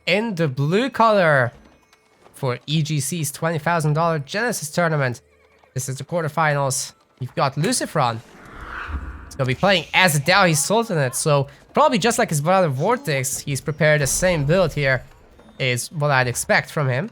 in the blue color for EGC's $20,000 Genesis tournament. This is the quarterfinals. You've got LucifroN. He's gonna be playing as a Delhi Sultanate, so probably just like his brother Vortex, he's prepared the same build here, is what I'd expect from him.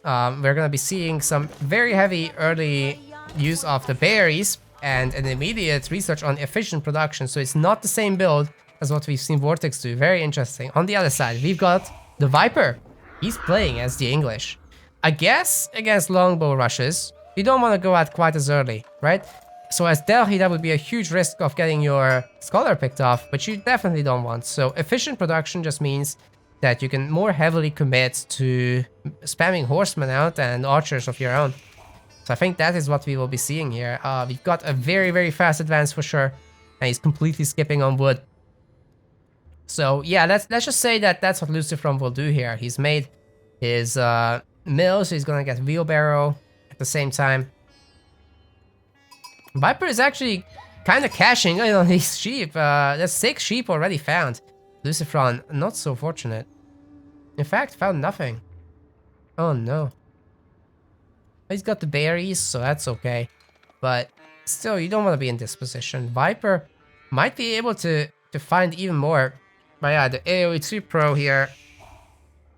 We're gonna be seeing some very heavy early use of the berries and an immediate research on efficient production, so it's not the same build as what we've seen Vortex do. Very interesting. On the other side, we've got TheViper. He's playing as the English. I guess against longbow rushes, you don't want to go out quite as early, right? So as Delhi, that would be a huge risk of getting your scholar picked off, which you definitely don't want. So efficient production just means that you can more heavily commit to spamming horsemen out and archers of your own. So I think that is what we will be seeing here. We've got a very, very fast advance for sure, and he's completely skipping on wood. So yeah, let's just say that that's what LucifroN will do here. He's made his mill, so he's gonna get wheelbarrow at the same time. Viper is actually kind of cashing in on these sheep. There's 6 sheep already found. LucifroN, not so fortunate. In fact, found nothing. Oh no. He's got the berries, so that's okay. But still, you don't want to be in this position. Viper might be able to find even more. But yeah, the AoE 2 pro here,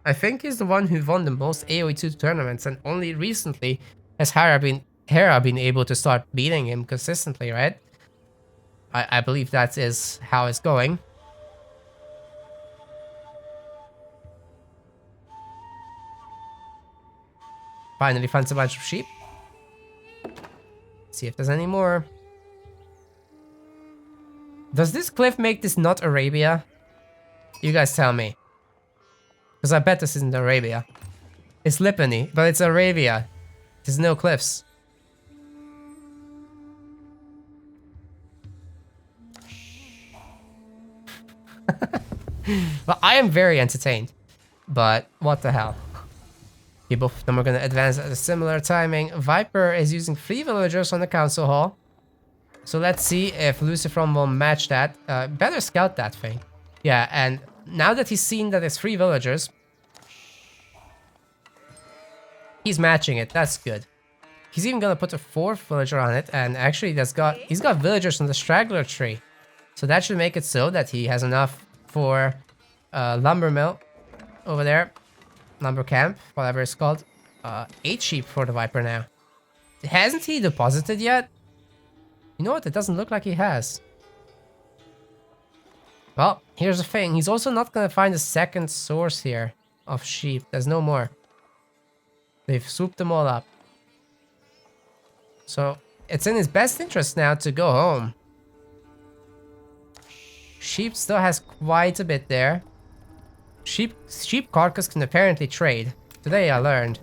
I think is the one who won the most AoE 2 tournaments, and only recently has Hera been able to start beating him consistently, right? I believe that is how it's going. Finally finds a bunch of sheep. See if there's any more. Does this cliff make this not Arabia? You guys tell me. Because I bet this isn't Arabia. It's Lipany, but it's Arabia. There's no cliffs. Well, I am very entertained. But what the hell? Okay, both of them are going to advance at a similar timing. Viper is using 3 villagers on the council hall. So let's see if LucifroN will match that. Better scout that thing. Yeah, and now that he's seen that it's 3 villagers, he's matching it. That's good. He's even gonna put a 4th villager on it, and actually he's got villagers on the straggler tree. So that should make it so that he has enough for lumber mill over there. Lumber camp, whatever it's called. 8 sheep for the Viper now. Hasn't he deposited yet? You know what? It doesn't look like he has. Well, here's the thing. He's also not going to find a second source here of sheep. There's no more. They've swooped them all up. So it's in his best interest now to go home. Sheep still has quite a bit there. Sheep carcass can apparently trade. Today I learned.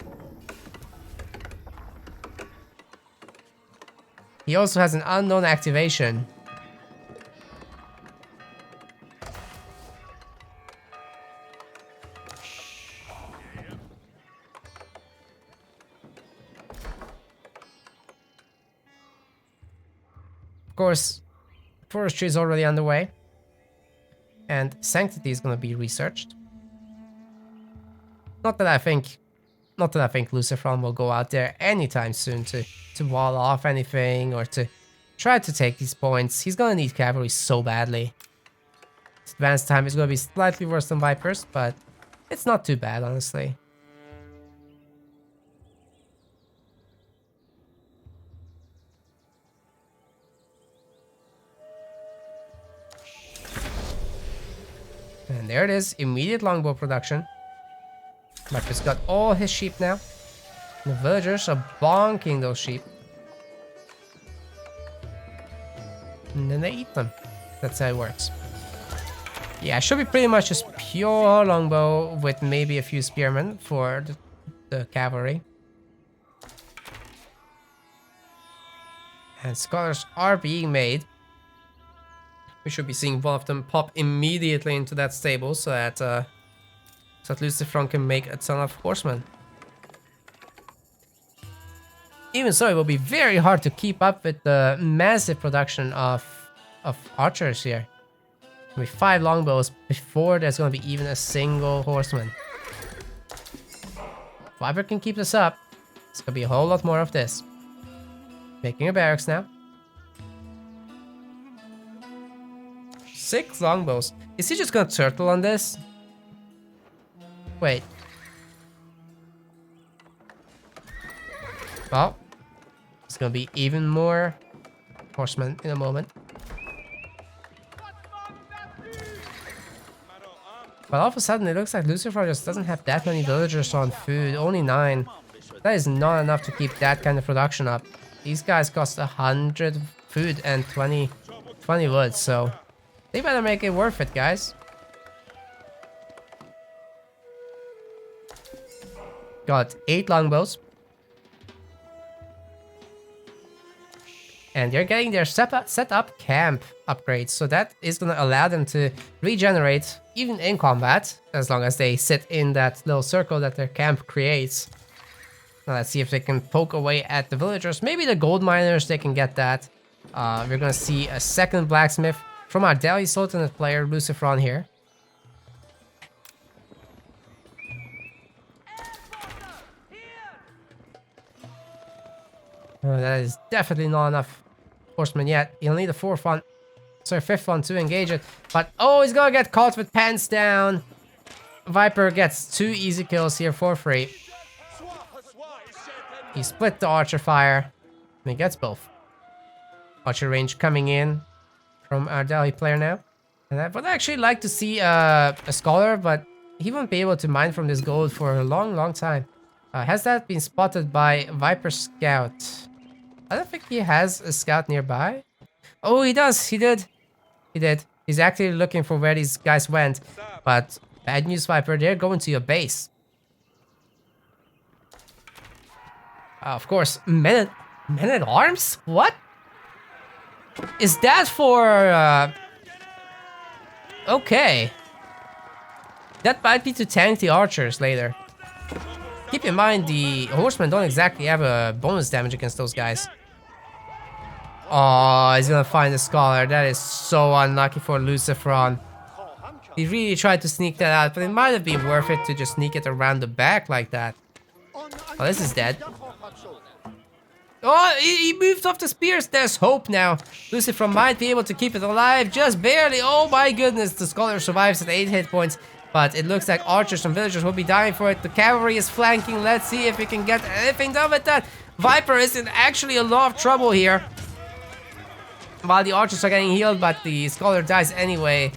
He also has an unknown activation. Of course, forestry is already underway. And sanctity is going to be researched. Not that I think LucifroN will go out there anytime soon to wall off anything or to try to take these points. He's gonna need cavalry so badly. His advance time is gonna be slightly worse than Viper's, but it's not too bad, honestly. And there it is, immediate longbow production. Viper's got all his sheep now. The villagers are bonking those sheep. And then they eat them. That's how it works. Yeah, it should be pretty much just pure longbow with maybe a few spearmen for the cavalry. And scholars are being made. We should be seeing one of them pop immediately into that stable so that LucifroN can make a ton of horsemen. Even so, it will be very hard to keep up with the massive production of archers here. There'll be 5 longbows before there's going to be even a single horseman. Viper can keep this up, it's gonna be a whole lot more of this. Making a barracks now. 6 longbows. Is he just gonna turtle on this? Wait. Well, it's gonna be even more horsemen in a moment. But all of a sudden, it looks like LucifroN just doesn't have that many villagers on food. Only 9. That is not enough to keep that kind of production up. These guys cost 100 food and 20 wood, so they better make it worth it, guys. Got 8 longbows. And they're getting their set up camp upgrades, so that is going to allow them to regenerate even in combat, as long as they sit in that little circle that their camp creates. Now let's see if they can poke away at the villagers. Maybe the gold miners, they can get that. We're going to see a second blacksmith from our Delhi Sultanate player, LucifroN here. That is definitely not enough horsemen yet. You'll need a fifth one to engage it. But oh, he's gonna get caught with pants down. Viper gets 2 easy kills here for free. He split the archer fire. And he gets both. Archer range coming in from our Delhi player now. And I would actually like to see a scholar, but he won't be able to mine from this gold for a long time. Has that been spotted by Viper Scout? I don't think he has a scout nearby. Oh, he does. He did. He's actually looking for where these guys went. But bad news, Viper. They're going to your base. Of course, men at arms? What? Is that for... Okay. That might be to tank the archers later. Keep in mind, the horsemen don't exactly have a bonus damage against those guys. Oh, he's gonna find the scholar. That is so unlucky for LucifroN. He really tried to sneak that out, but it might have been worth it to just sneak it around the back like that. Oh, this is dead. Oh, he moved off the spears. There's hope now. LucifroN might be able to keep it alive, just barely. Oh my goodness, the scholar survives at 8 hit points. But it looks like archers and villagers will be dying for it. The cavalry is flanking. Let's see if we can get anything done with that. Viper is in actually a lot of trouble here. While the archers are getting healed, but the scholar dies anyway.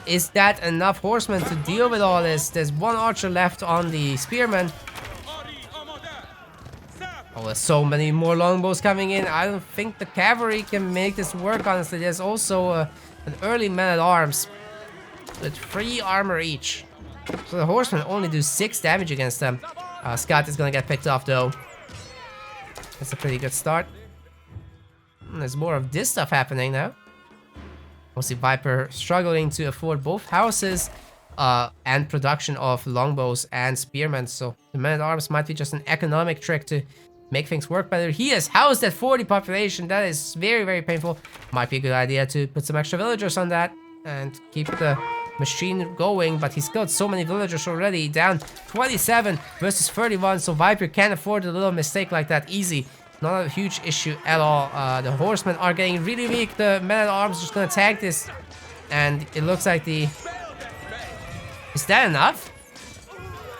Is that enough horsemen to deal with all this? There's 1 archer left on the spearman. Oh, there's so many more longbows coming in. I don't think the cavalry can make this work, honestly. There's also an early man-at-arms with 3 armor each. So the horsemen only do 6 damage against them. Scout is gonna get picked off though. That's a pretty good start. And there's more of this stuff happening now. Mostly Viper struggling to afford both houses and production of longbows and spearmen. So the man-at-arms might be just an economic trick to make things work better. He is housed at 40 population. That is very painful. Might be a good idea to put some extra villagers on that and keep the machine going, but he's killed so many villagers already. Down 27 versus 31, so Viper can't afford a little mistake like that easy. Not a huge issue at all. The horsemen are getting really weak. The men-at-arms are just gonna tank this, and it looks like the... Is that enough?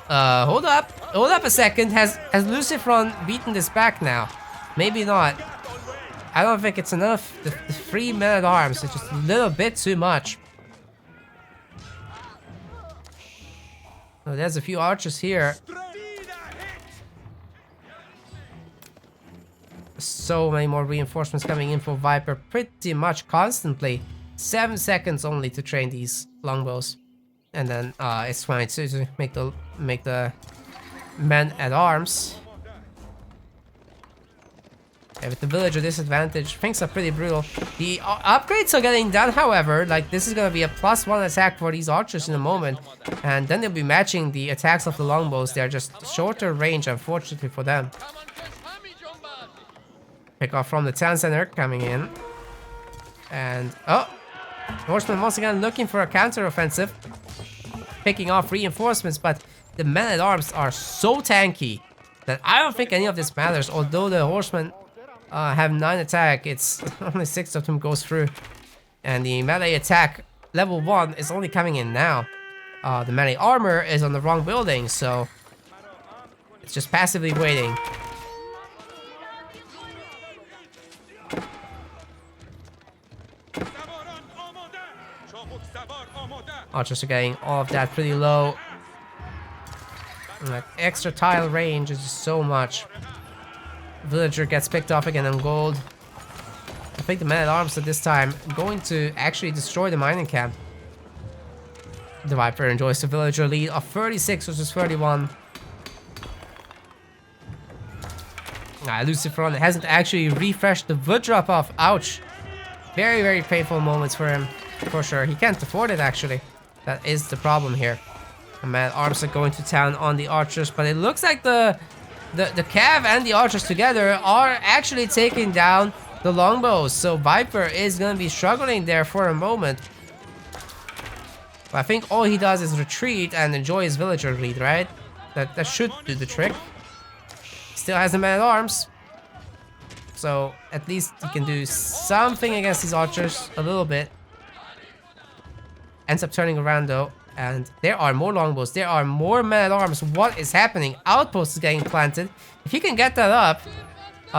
Hold up a second. Has LucifroN beaten this back now? Maybe not. I don't think it's enough. The 3 men-at-arms is just a little bit too much. Oh, there's a few archers here. So many more reinforcements coming in for Viper pretty much constantly. 7 seconds only to train these longbows. And then it's 22 to make the men-at-arms. With the villager disadvantage, things are pretty brutal. The upgrades are getting done, however. Like, this is gonna be a +1 attack for these archers in a moment. And then they'll be matching the attacks of the longbows. They're just shorter range, unfortunately, for them. Pick off from the town center coming in. And, oh! Horsemen once again looking for a counter-offensive. Picking off reinforcements, but the men-at-arms are so tanky that I don't think any of this matters. Although the horsemen have 9 attack, it's only 6 of them goes through. And the melee attack level 1 is only coming in now. The melee armor is on the wrong building, so it's just passively waiting. Archers are getting all of that pretty low. And that extra tile range is just so much. Villager gets picked off again on gold. I think the men-at-arms at this time going to actually destroy the mining camp. The Viper enjoys the villager lead of 36 versus 31. LucifroN hasn't actually refreshed the wood drop-off. Ouch. Very, very painful moments for him. For sure. He can't afford it, actually. That is the problem here. The men-at-arms are going to town on the archers, but it looks like the cav and the archers together are actually taking down the longbows. So Viper is going to be struggling there for a moment. But I think all he does is retreat and enjoy his villager lead, right? That should do the trick. Still has the men-at-arms. So at least he can do something against these archers a little bit. Ends up turning around though. And there are more longbows. There are more men-at-arms. What is happening? Outpost is getting planted. If he can get that up,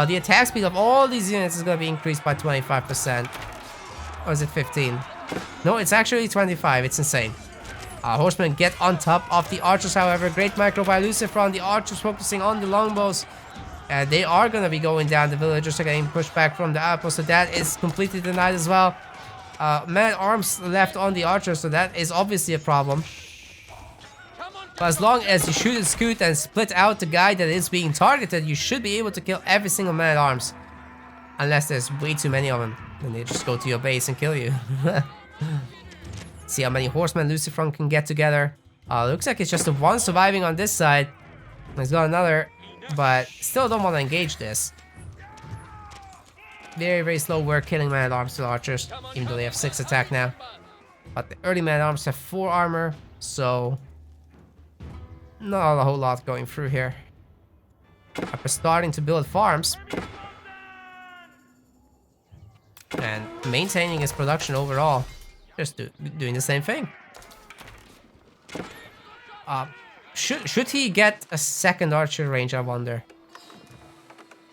the attack speed of all these units is going to be increased by 25%. Or is it 15? No, it's actually 25. It's insane. Horsemen get on top of the archers, however. Great micro by LucifroN. The archers focusing on the longbows. They are going to be going down. The villagers are getting pushed back from the outpost. So that is completely denied as well. Men-at-arms left on the archers, so that is obviously a problem. But as long as you shoot and scoot and split out the guy that is being targeted, you should be able to kill every single man-at-arms. Unless there's way too many of them. Then they just go to your base and kill you. See how many horsemen LucifroN can get together. Looks like it's just the one surviving on this side. He's got another, but still don't want to engage this. Very, very slow work killing men-at-arms to the archers, even though they have 6 attack now. But the early men-at-arms have 4 armor, so not a whole lot going through here. We're starting to build farms. And maintaining his production overall. Just doing the same thing. Should he get a second archer range, I wonder?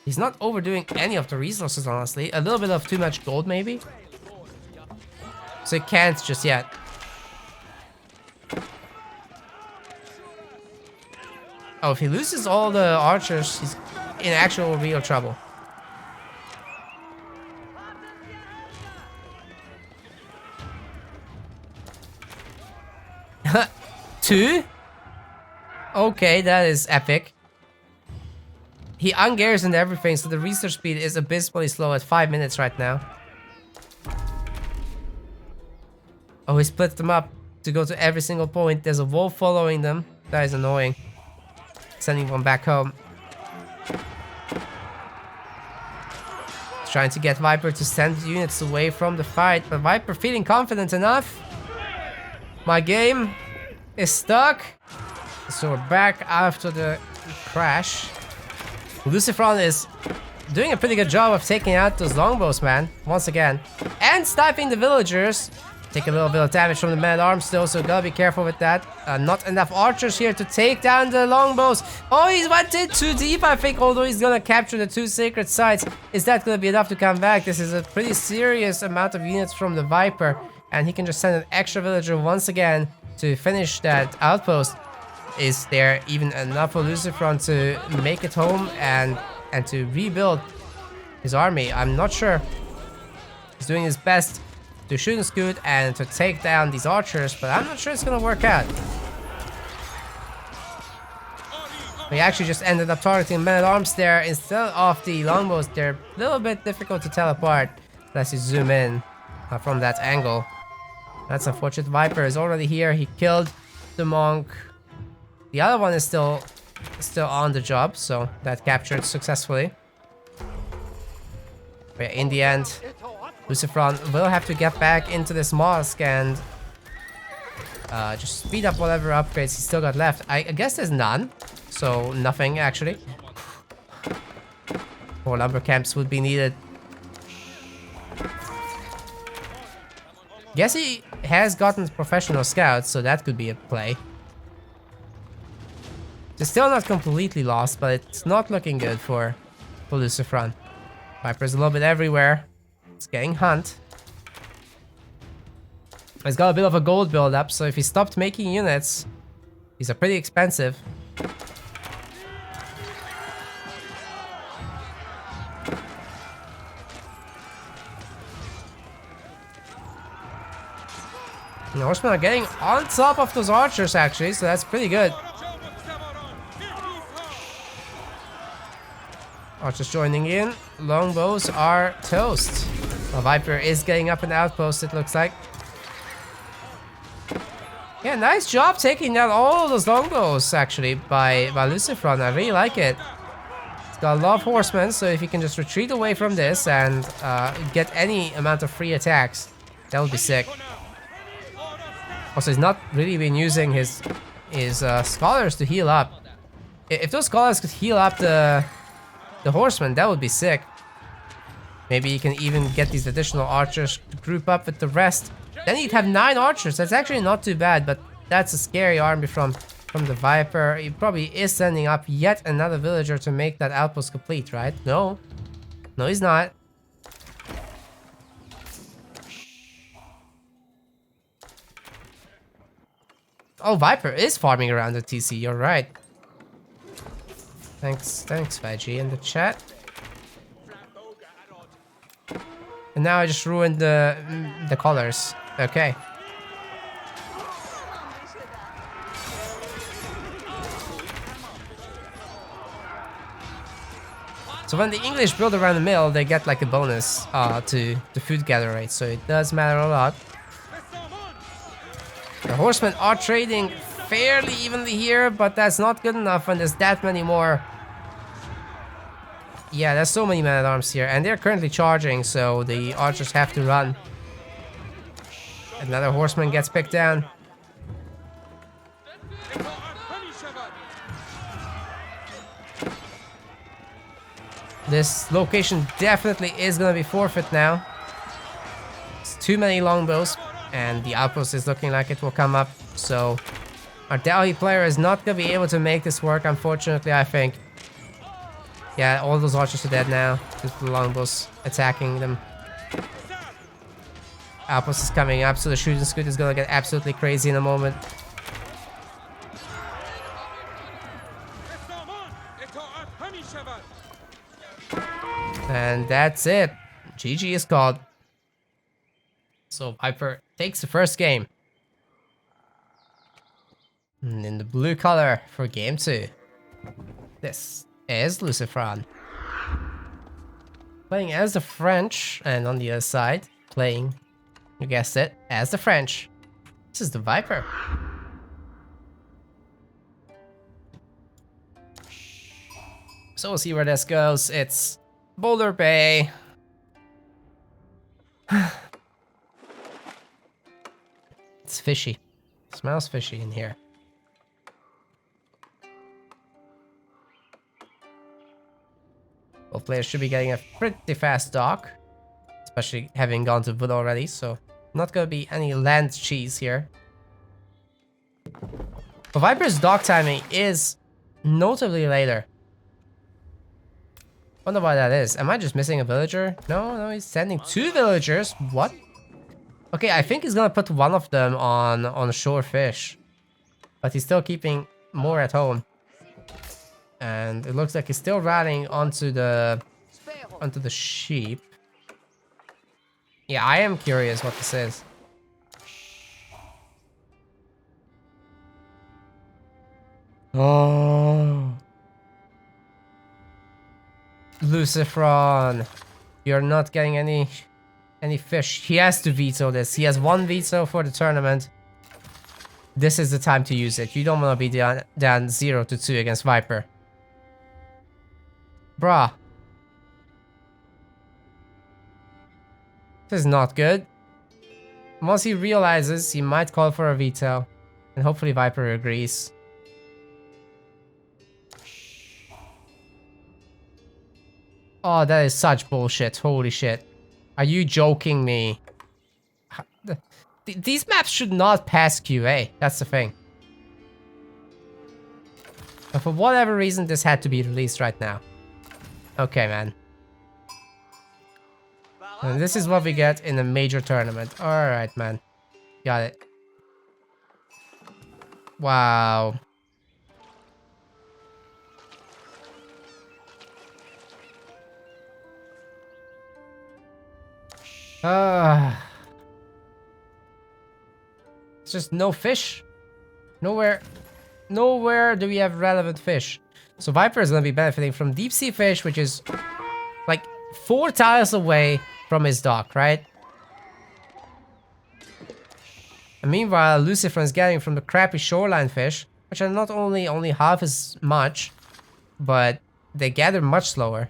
He's not overdoing any of the resources, honestly. A little bit of too much gold, maybe. So he can't just yet. Oh, if he loses all the archers, he's in actual real trouble. Two? Okay, that is epic. He ungarrisoned everything, so the research speed is abysmally slow at 5 minutes right now. Oh, he split them up to go to every single point. There's a wolf following them. That is annoying. Sending one back home. Trying to get Viper to send units away from the fight, but Viper feeling confident enough. My game is stuck. So we're back after the crash. LucifroN is doing a pretty good job of taking out those longbows, man. Once again. And sniping the villagers. Take a little bit of damage from the men-at-arms still, so gotta be careful with that. Not enough archers here to take down the longbows. Oh, he went in too deep, I think, although he's gonna capture the 2 sacred sites. Is that gonna be enough to come back? This is a pretty serious amount of units from the Viper. And he can just send an extra villager once again to finish that outpost. Is there even enough for LucifroN to make it home and to rebuild his army? I'm not sure. He's doing his best to shoot and scoot and to take down these archers, but I'm not sure it's gonna work out. We actually just ended up targeting men-at-arms there instead of the longbows. They're a little bit difficult to tell apart unless you zoom in from that angle. That's unfortunate. Viper is already here. He killed the monk. The other one is still on the job, so that captured successfully. But in the end, LucifroN will have to get back into this mosque and just speed up whatever upgrades he's still got left. I guess there's none, so nothing actually. More lumber camps would be needed. Guess he has gotten professional scouts, so that could be a play. It's still not completely lost, but it's not looking good for LucifroN. Viper's a little bit everywhere. It's getting hunt. He's got a bit of a gold build-up, so if he stopped making units, these are pretty expensive. The horsemen are getting on top of those archers, actually, so that's pretty good. Archers joining in. Longbows are toast. The Viper is getting up an outpost, it looks like. Yeah, nice job taking down all those longbows, actually, by LucifroN. I really like it. It's got a lot of horsemen, so if you can just retreat away from this and get any amount of free attacks, that would be sick. Also, he's not really been using his scholars to heal up. If those scholars could heal up the horsemen, that would be sick. Maybe you can even get these additional archers to group up with the rest. Then you'd have 9 archers. That's actually not too bad, but that's a scary army from the Viper. He probably is sending up yet another villager to make that outpost complete, right? No. No, he's not. Oh, Viper is farming around the TC, you're right. Thanks, Veggie in the chat. And now I just ruined the colors. Okay. So when the English build around the mill, they get like a bonus to the food gather rate, so it does matter a lot. The horsemen are trading fairly evenly here, but that's not good enough when there's that many more. Yeah, there's so many men-at-arms here, and they're currently charging, so the archers have to run. Another horseman gets picked down. This location definitely is gonna be forfeit now. It's too many longbows, and the outpost is looking like it will come up, so our Delhi player is not gonna be able to make this work, unfortunately, I think. Yeah, all those archers are dead now. Just the longbows attacking them. Outpost is coming up, so the shooting scoot is gonna get absolutely crazy in a moment. And that's it. GG is called. So Viper takes the first game. And in the blue color for game 2. This is LucifroN. Playing as the French, and on the other side, playing, you guessed it, as the French. This is the Viper. So we'll see where this goes. It's Boulder Bay. It's fishy. It smells fishy in here. Both players should be getting a pretty fast dock, especially having gone to wood already, so not gonna be any land cheese here. But Viper's dock timing is notably later. Wonder why that is. Am I just missing a villager? No, he's sending 2 villagers. What? Okay, I think he's gonna put one of them on shore fish, but he's still keeping more at home. And it looks like he's still rallying onto the sheep. Yeah, I am curious what this is. Oh, LucifroN, you're not getting any fish. He has to veto this. He has 1 veto for the tournament. This is the time to use it. You don't want to be down 0-2 against Viper. Bruh. This is not good. Once he realizes, he might call for a veto. And hopefully Viper agrees. Oh, that is such bullshit. Holy shit. Are you joking me? These maps should not pass QA. That's the thing. But for whatever reason, this had to be released right now. Okay, man. And this is what we get in a major tournament. Alright, man. Got it. Wow. It's just no fish. Nowhere do we have relevant fish. So Viper is going to be benefiting from deep sea fish, which is like 4 tiles away from his dock, right? And meanwhile, LucifroN is getting from the crappy shoreline fish, which are not only half as much, but they gather much slower.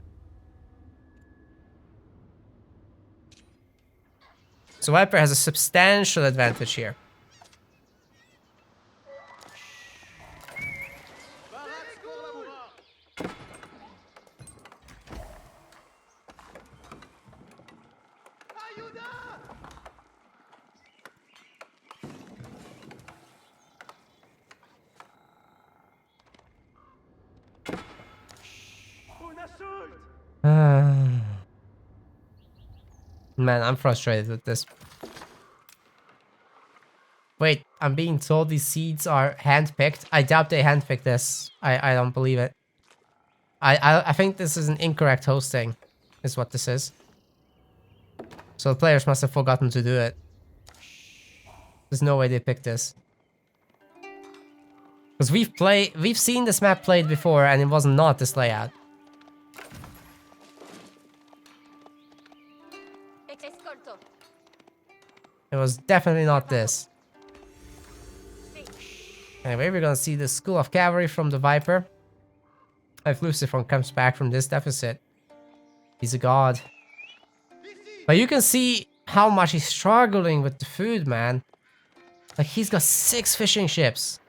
So Viper has a substantial advantage here. Man, I'm frustrated with this. Wait, I'm being told these seeds are handpicked. I doubt they handpicked this. I don't believe it. I think this is an incorrect hosting, is what this is. So the players must have forgotten to do it. There's no way they picked this. Because we've seen this map played before and it was not this layout. It was definitely not this. Anyway, we're gonna see the School of Cavalry from the Viper. If LucifroN comes back from this deficit, he's a god. But you can see how much he's struggling with the food, man. Like, he's got 6 fishing ships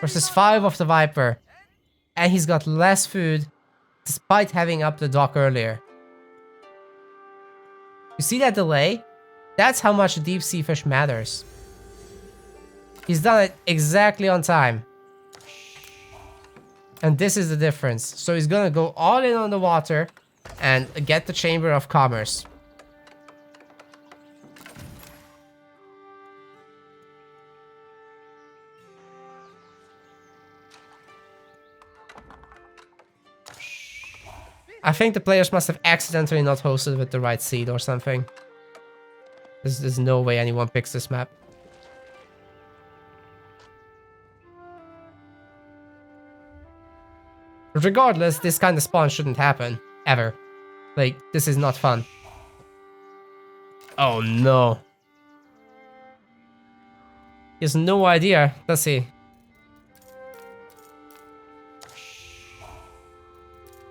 versus 5 of the Viper. And he's got less food despite having up the dock earlier. You see that delay? That's how much deep sea fish matters. He's done it exactly on time. And this is the difference. So he's gonna go all in on the water and get the Chamber of Commerce. I think the players must have accidentally not hosted with the right seed or something. There's no way anyone picks this map. Regardless, this kind of spawn shouldn't happen. Ever. Like, this is not fun. Oh no. He has no idea, does he?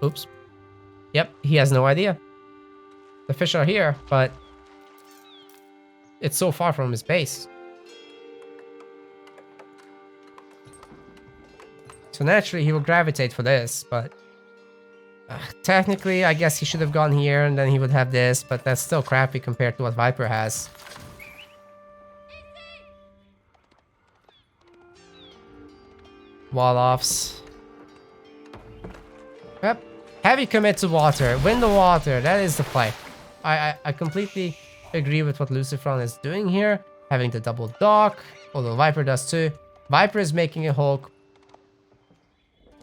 Oops. Yep, he has no idea. The fish are here, but it's so far from his base. So naturally he will gravitate for this, but technically I guess he should have gone here and then he would have this, but that's still crappy compared to what Viper has. Wall-offs. Yep. Heavy commit to water. Win the water. That is the play. I completely agree with what LucifroN is doing here. Having the double dock. Although Viper does too. Viper is making a Hulk.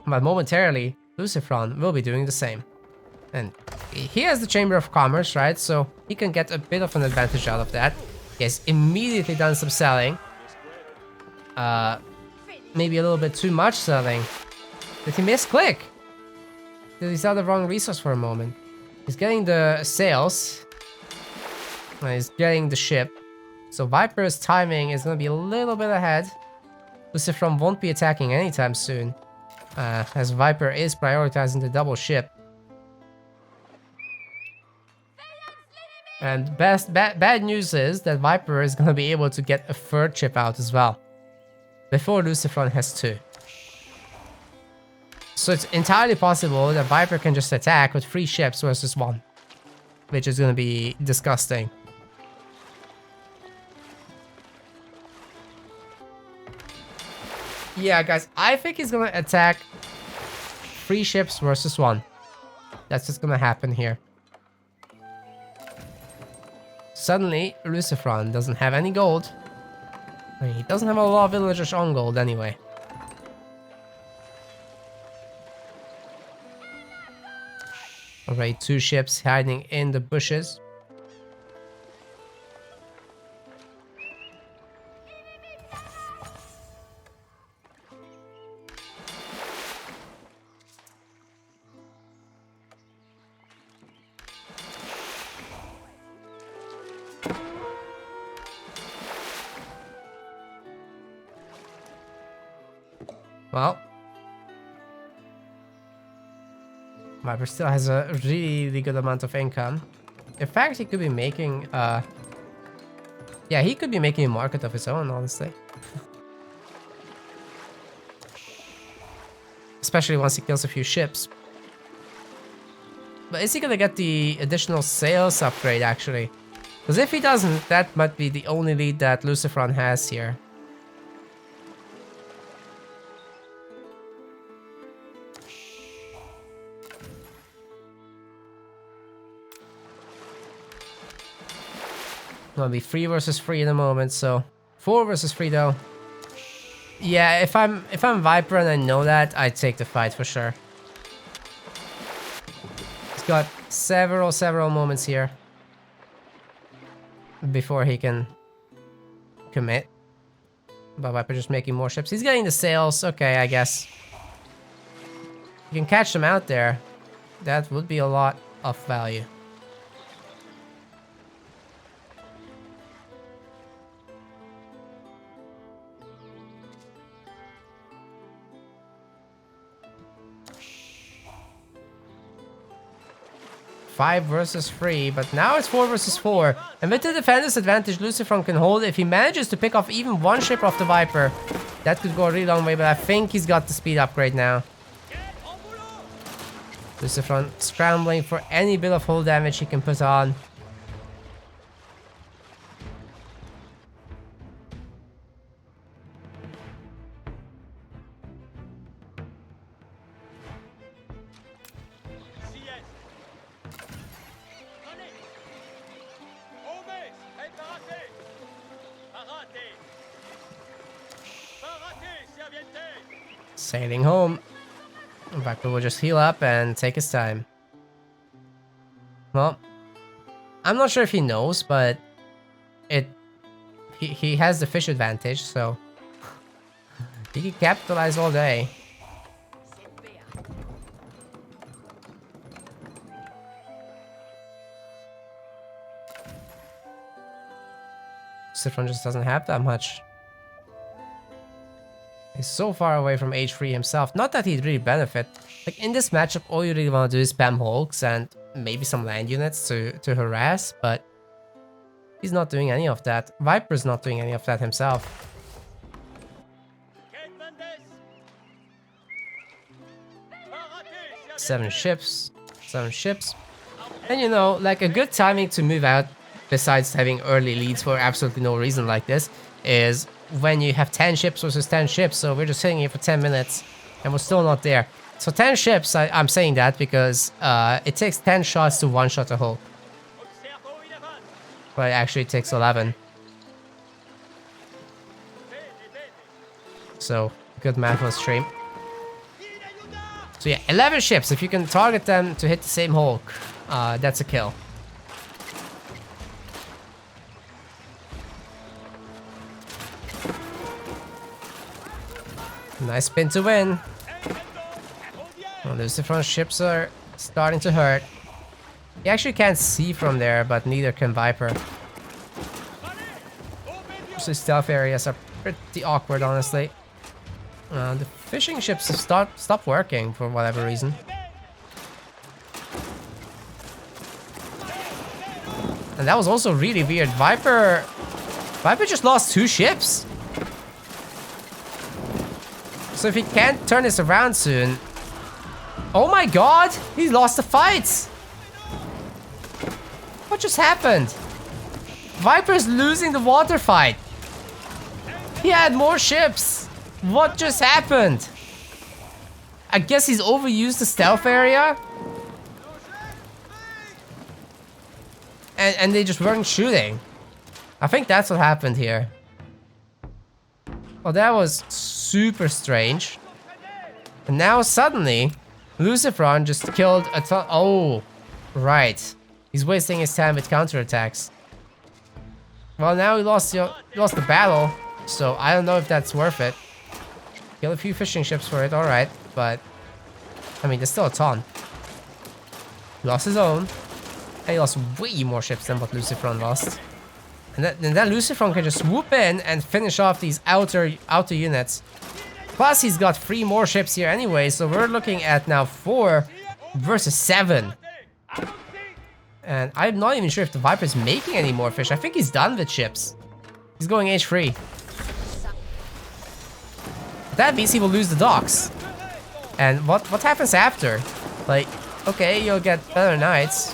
But momentarily, LucifroN will be doing the same. And he has the Chamber of Commerce, right? So he can get a bit of an advantage out of that. He has immediately done some selling. Maybe a little bit too much selling. Did he misclick? Did he sell the wrong resource for a moment? He's getting the sales. And he's getting the ship. So Viper's timing is going to be a little bit ahead. LucifroN won't be attacking anytime soon. As Viper is prioritizing the double ship. And bad news is that Viper is going to be able to get a third ship out as well. before LucifroN has 2. So it's entirely possible that Viper can just attack with 3 ships versus 1. Which is going to be disgusting. Yeah, guys, I think he's going to attack 3 ships versus 1. That's just going to happen here. Suddenly, LucifroN doesn't have any gold. I mean, he doesn't have a lot of villagers on gold anyway. Already 2 ships hiding in the bushes. Well, Viper still has a really good amount of income. In fact, he could be making, yeah, he could be making a market of his own, honestly. Especially once he kills a few ships. But is he gonna get the additional sales upgrade, actually? Because if he doesn't, that might be the only lead that LucifroN has here. Gonna be 3 versus 3 in a moment, so 4 versus 3 though. Yeah, if I'm Viper and I know that, I'd take the fight for sure. He's got several moments here before he can commit. But Viper just making more ships. He's getting the sales, okay, I guess. You can catch them out there. That would be a lot of value. Five versus 3, but now it's 4 versus 4. And with the defender's advantage, LucifroN can hold. If he manages to pick off even 1 ship off the Viper, that could go a really long way, but I think he's got the speed upgrade now. LucifroN scrambling for any bit of hull damage he can put on. Sailing home. Viper will just heal up and take his time. Well, I'm not sure if he knows, but he has the fish advantage, so he can capitalize all day. LucifroN just doesn't have that much. He's so far away from H3 himself. Not that he'd really benefit. Like in this matchup, all you really want to do is spam hulks and maybe some land units to harass, but he's not doing any of that. Viper's not doing any of that himself. Seven ships. And you know, like a good timing to move out, besides having early leads for absolutely no reason like this, is when you have 10 ships versus 10 ships. So we're just sitting here for 10 minutes and we're still not there. So 10 ships, I'm saying that because it takes 10 shots to one-shot a hull. But actually it takes 11. So, good math on stream. So yeah, 11 ships. If you can target them to hit the same Hulk, that's a kill. Nice spin to win. Well, LucifroN's ships are starting to hurt. You actually can't see from there, but neither can Viper. So stealth areas are pretty awkward, honestly. The fishing ships have stopped working for whatever reason. And that was also really weird. Viper just lost 2 ships. So if he can't turn this around soon... Oh my god! He lost the fight! What just happened? Viper's losing the water fight. He had more ships. What just happened? I guess he's overused the stealth area. And they just weren't shooting. I think that's what happened here. Well, that was super strange. And now suddenly, LucifroN just killed a ton. Oh, right. He's wasting his time with counterattacks. Well, now he lost the battle, so I don't know if that's worth it. Kill a few fishing ships for it, alright, but... I mean, there's still a ton. He lost his own. And he lost way more ships than what LucifroN lost. And then LucifroN can just swoop in and finish off these outer units. Plus, he's got 3 more ships here anyway, so we're looking at now 4 versus 7. And I'm not even sure if the Viper's making any more fish. I think he's done with ships. He's going H3. That means he will lose the docks. And what happens after? Like, okay, you'll get better knights.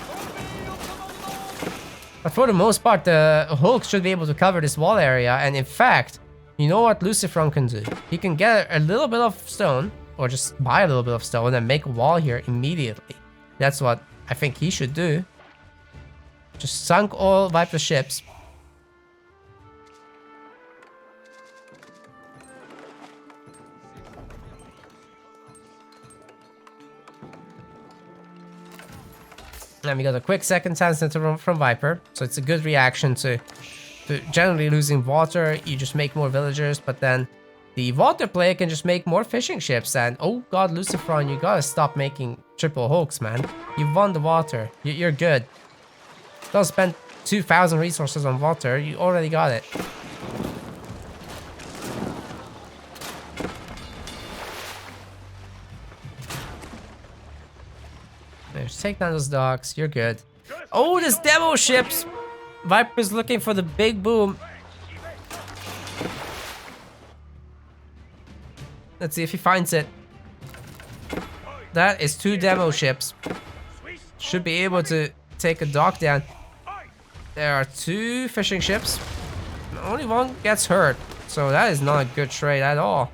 But for the most part, the Hulk should be able to cover this wall area. And in fact, you know what LucifroN can do? He can get a little bit of stone, or just buy a little bit of stone and make a wall here immediately. That's what I think he should do. Just sunk all Viper ships. And we got a quick second chance from Viper, so it's a good reaction to generally losing water. You just make more villagers, but then the water player can just make more fishing ships. And oh god, LucifroN, you gotta stop making triple Hulks, man. You've won the water. You're good. Don't spend 2,000 resources on water. You already got it. Just take down those docks. You're good. Oh, this demo ships! Viper's looking for the big boom. Let's see if he finds it. That is 2 demo ships. Should be able to take a dock down. There are 2 fishing ships. Only one gets hurt. So that is not a good trade at all.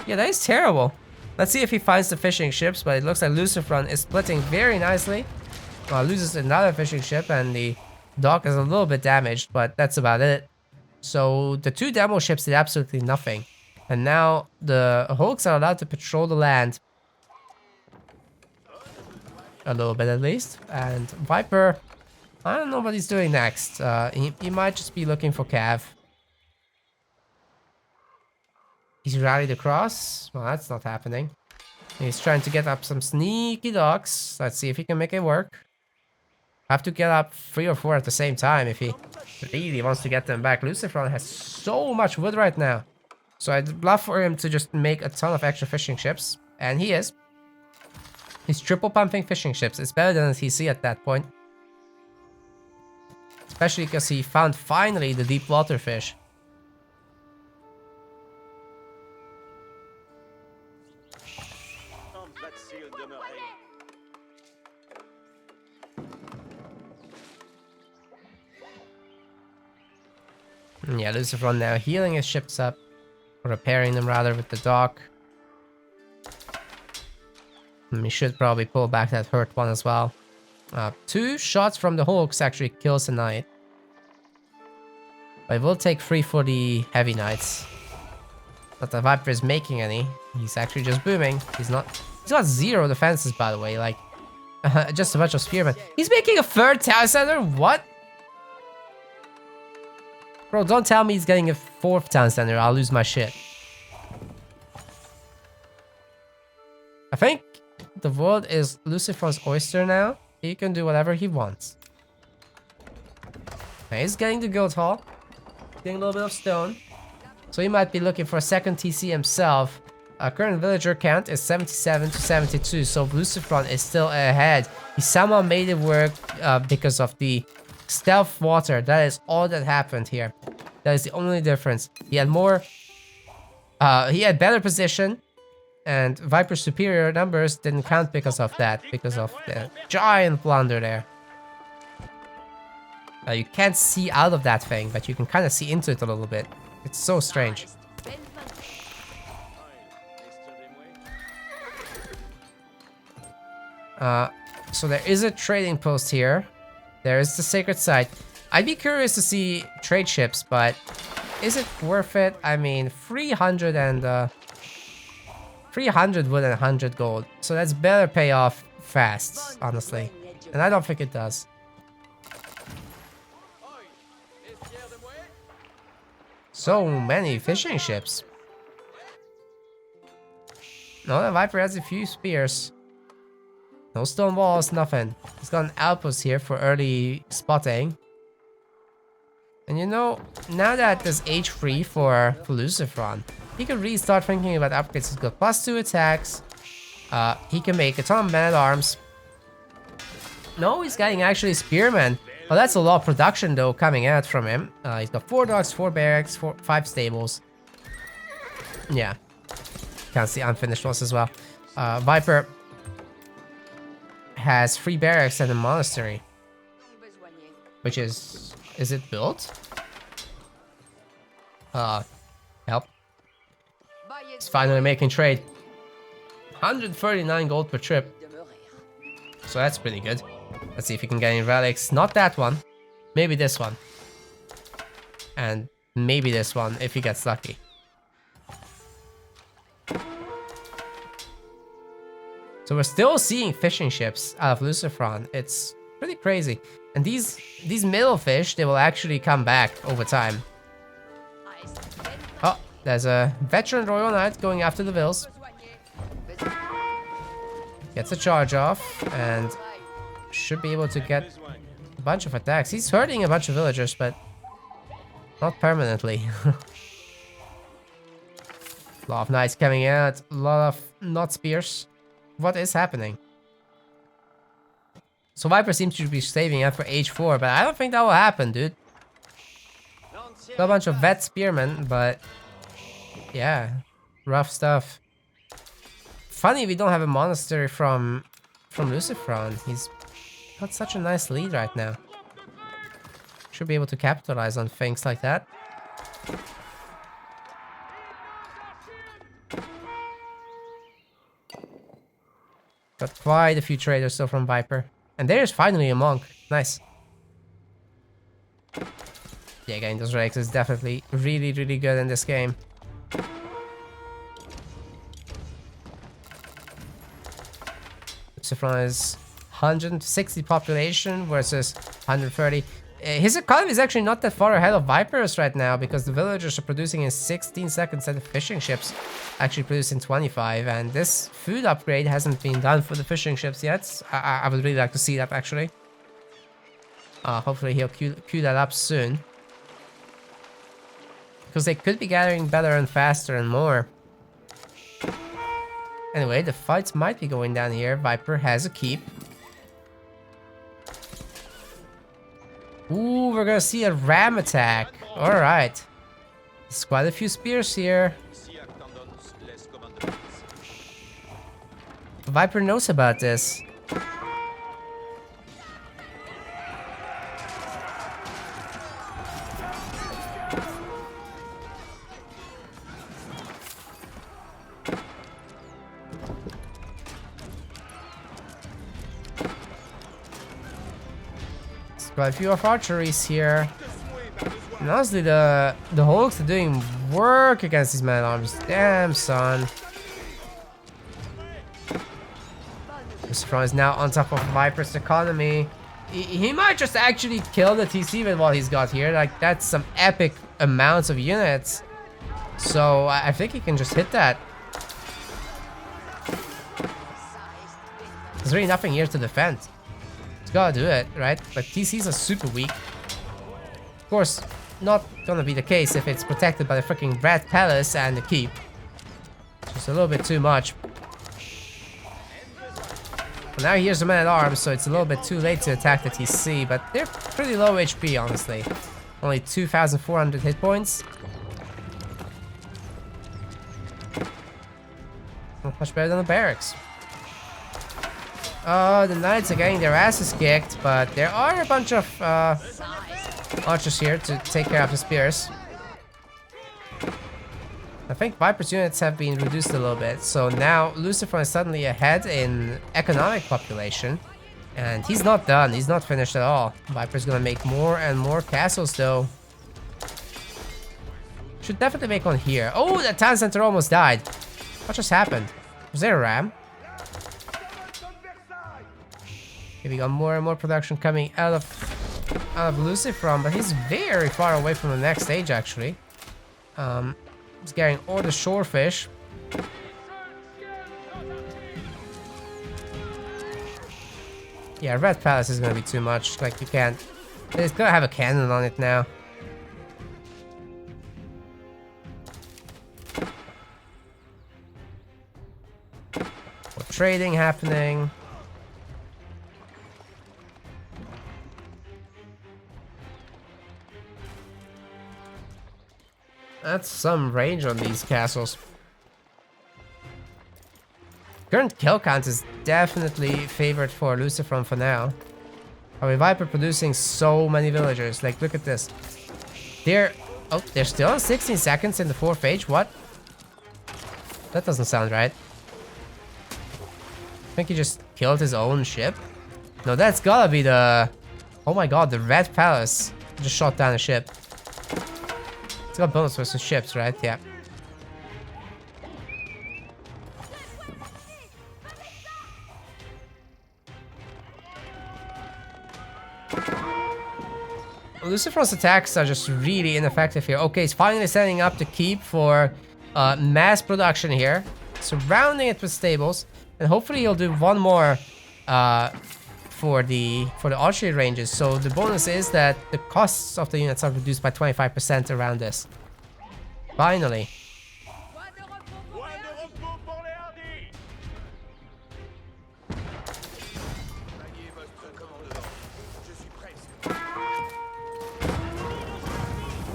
Yeah, that is terrible. Let's see if he finds the fishing ships, but it looks like LucifroN is splitting very nicely. Loses another fishing ship, and the dock is a little bit damaged, but that's about it. So the 2 demo ships did absolutely nothing. And now the Hulks are allowed to patrol the land. A little bit at least. And Viper, I don't know what he's doing next. He might just be looking for Cav. He's rallied across. Well, that's not happening. He's trying to get up some sneaky docks. Let's see if he can make it work. Have to get up 3 or 4 at the same time if he really wants to get them back. LucifroN has so much wood right now. So I'd love for him to just make a ton of extra fishing ships. And he is. He's triple pumping fishing ships. It's better than a TC at that point. Especially because he found finally the deep water fish. Yeah, LucifroN now healing his ships up. Repairing them rather with the dock. And we should probably pull back that hurt one as well. 2 shots from the Hulks actually kills the knight. But it will take 3 for the heavy knights. Not that Viper is making any. He's actually just booming. He's got 0 defenses, by the way. Like, just a bunch of spearmen. He's making a 3rd town center? What? Bro, don't tell me he's getting a 4th town center. I'll lose my shit. I think the world is LucifroN's oyster now. He can do whatever he wants. Now he's getting the gold hall. Getting a little bit of stone. So he might be looking for a 2nd TC himself. Current villager count is 77 to 72. So LucifroN is still ahead. He somehow made it work because of the stealth water. That is all that happened here. That is the only difference. He had more He had better position, and Viper's superior numbers didn't count because of that, because of the giant blunder there. You can't see out of that thing, but you can kind of see into it a little bit. It's so strange. So there is a trading post here. There is the sacred site. I'd be curious to see trade ships, but is it worth it? I mean, 300 and 300 wood and 100 gold. So that's better payoff fast, honestly. And I don't think it does. So many fishing ships. No, the Viper has a few spears. No stone walls, nothing. He's got an outpost here for early spotting. And you know, now that there's H3 for LucifroN, he can really start thinking about upgrades. He's got +2 attacks. He can make a ton of man-at-arms. No, he's getting actually spearmen. Oh, that's a lot of production though coming out from him. He's got 4 docks, 4 barracks, 5 stables. Yeah. Can't see unfinished ones as well. Viper has 3 barracks and a monastery. Which is it built? Help. He's finally making trade. 139 gold per trip. So that's pretty good. Let's see if he can get any relics. Not that one. Maybe this one. And maybe this one if he gets lucky. So we're still seeing fishing ships out of LucifroN. It's pretty crazy. And these middle fish, they will actually come back over time. Oh, there's a veteran Royal Knight going after the Vills. Gets a charge off and should be able to get a bunch of attacks. He's hurting a bunch of villagers, but not permanently. A lot of knights coming out, a lot of not spears. What is happening? So Viper seems to be saving up for H4, but I don't think that will happen, dude. Got a bunch of vet spearmen, but yeah, rough stuff. Funny we don't have a monastery from LucifroN. He's got such a nice lead right now. Should be able to capitalize on things like that. Got quite a few traders still from Viper. And there's finally a monk. Nice. Yeah, getting those relics is definitely really, really good in this game. LucifroN is 160 population versus 130. His economy is actually not that far ahead of Viper's right now because the villagers are producing in 16 seconds and the fishing ships actually produce in 25. And this food upgrade hasn't been done for the fishing ships yet. I would really like to see that actually. Hopefully he'll queue that up soon. Because they could be gathering better and faster and more. Anyway, the fights might be going down here. Viper has a keep. Ooh, we're gonna see a ram attack. Alright. There's quite a few spears here. Viper knows about this. Got a few of archeries here. And honestly, the Hulks are doing work against these man-at-arms. Damn, son. LucifroN is now on top of Viper's economy. He might just actually kill the TC with what he's got here. Like, that's some epic amounts of units. So, I think he can just hit that. There's really nothing here to defend. Gotta do it, right? But TCs are super weak. Of course, not gonna be the case if it's protected by the freaking Red Palace and the Keep. Just a little bit too much. Well, now here's the man-at-arms, so it's a little bit too late to attack the TC, but they're pretty low HP, honestly. Only 2,400 hit points. Not much better than the barracks. Oh, the knights are getting their asses kicked, but there are a bunch of archers here to take care of the spears. I think Viper's units have been reduced a little bit, so now LucifroN is suddenly ahead in economic population. And he's not done, he's not finished at all. Viper's gonna make more and more castles though. Should definitely make one here. Oh, that town center almost died. What just happened? Was there a ram? Okay, we got more and more production coming out of LucifroN, but he's very far away from the next stage actually. He's getting all the shorefish. Yeah, Red Palace is gonna be too much. Like, you can't. It's gonna have a cannon on it now. More trading happening. That's some range on these castles. Current kill count is definitely favored for LucifroN for now. However, Viper producing so many villagers. Like, look at this. They're still on 16 seconds in the 4th age. What? That doesn't sound right. I think he just killed his own ship. No, that's gotta be the... Oh my god, the Red Palace just shot down a ship. It's got bonus versus ships, right? Yeah. LucifroN's attacks are just really ineffective here. Okay, he's finally setting up to keep for mass production here. Surrounding it with stables. And hopefully he'll do one more for the archery ranges. So the bonus is that the costs of the units are reduced by 25% around this. Finally.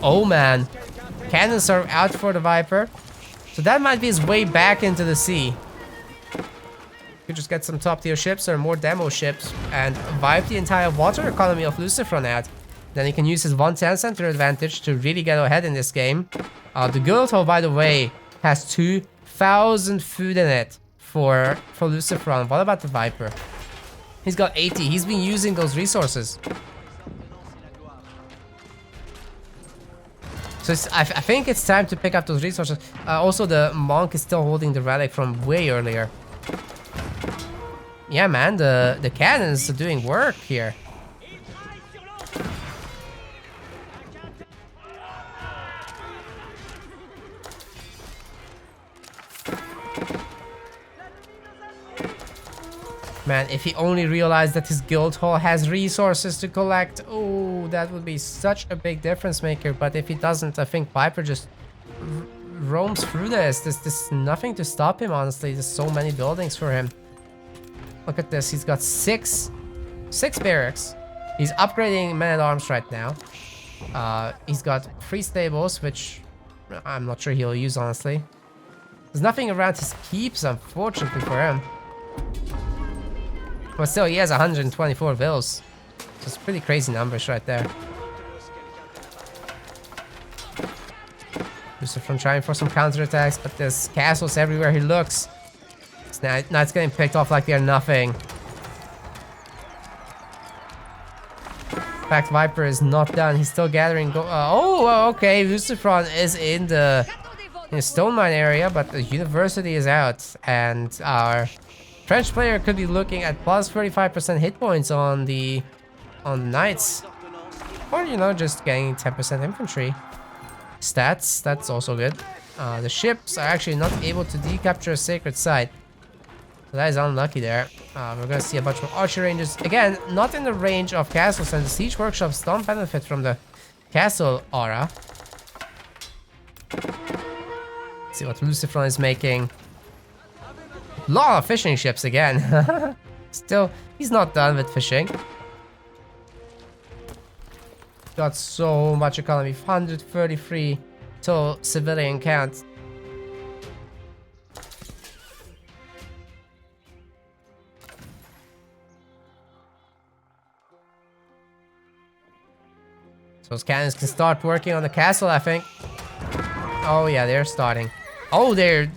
Oh man, cannons are out for the Viper. So that might be his way back into the sea. Could just get some top tier ships or more demo ships and wipe the entire water economy of LucifroN out. Then he can use his 110 center advantage to really get ahead in this game. The Guildhall, by the way, has 2,000 food in it for LucifroN. What about the Viper? He's got 80. He's been using those resources. So I think it's time to pick up those resources. Also, the monk is still holding the relic from way earlier. Yeah, man, the cannons are doing work here. Man, if he only realized that his guild hall has resources to collect, oh, that would be such a big difference maker. But if he doesn't, I think Viper just roams through this. There's nothing to stop him, honestly. There's so many buildings for him. Look at this. He's got six barracks. He's upgrading men-at-arms right now. He's got 3 stables, which I'm not sure he'll use, honestly. There's nothing around his keeps, unfortunately for him. But still, he has 124 vills. So it's pretty crazy numbers right there. LucifroN trying for some counterattacks, but there's castles everywhere he looks. Now it's getting picked off like they're nothing. In fact, Viper is not done. He's still gathering. Okay. LucifroN is in the stone mine area, but the university is out, and our French player could be looking at plus 35% hit points on the knights, or you know, just getting 10% infantry stats. That's also good. The ships are actually not able to decapture a sacred site. So that is unlucky there. We're gonna see a bunch of archer ranges. Again, not in the range of castles, and the siege workshops don't benefit from the castle aura. Let's see what LucifroN is making. Lot of fishing ships again. Still, he's not done with fishing. Got so much economy. 133 total civilian count. Those cannons can start working on the castle, I think. Oh yeah, they're starting. Oh, they're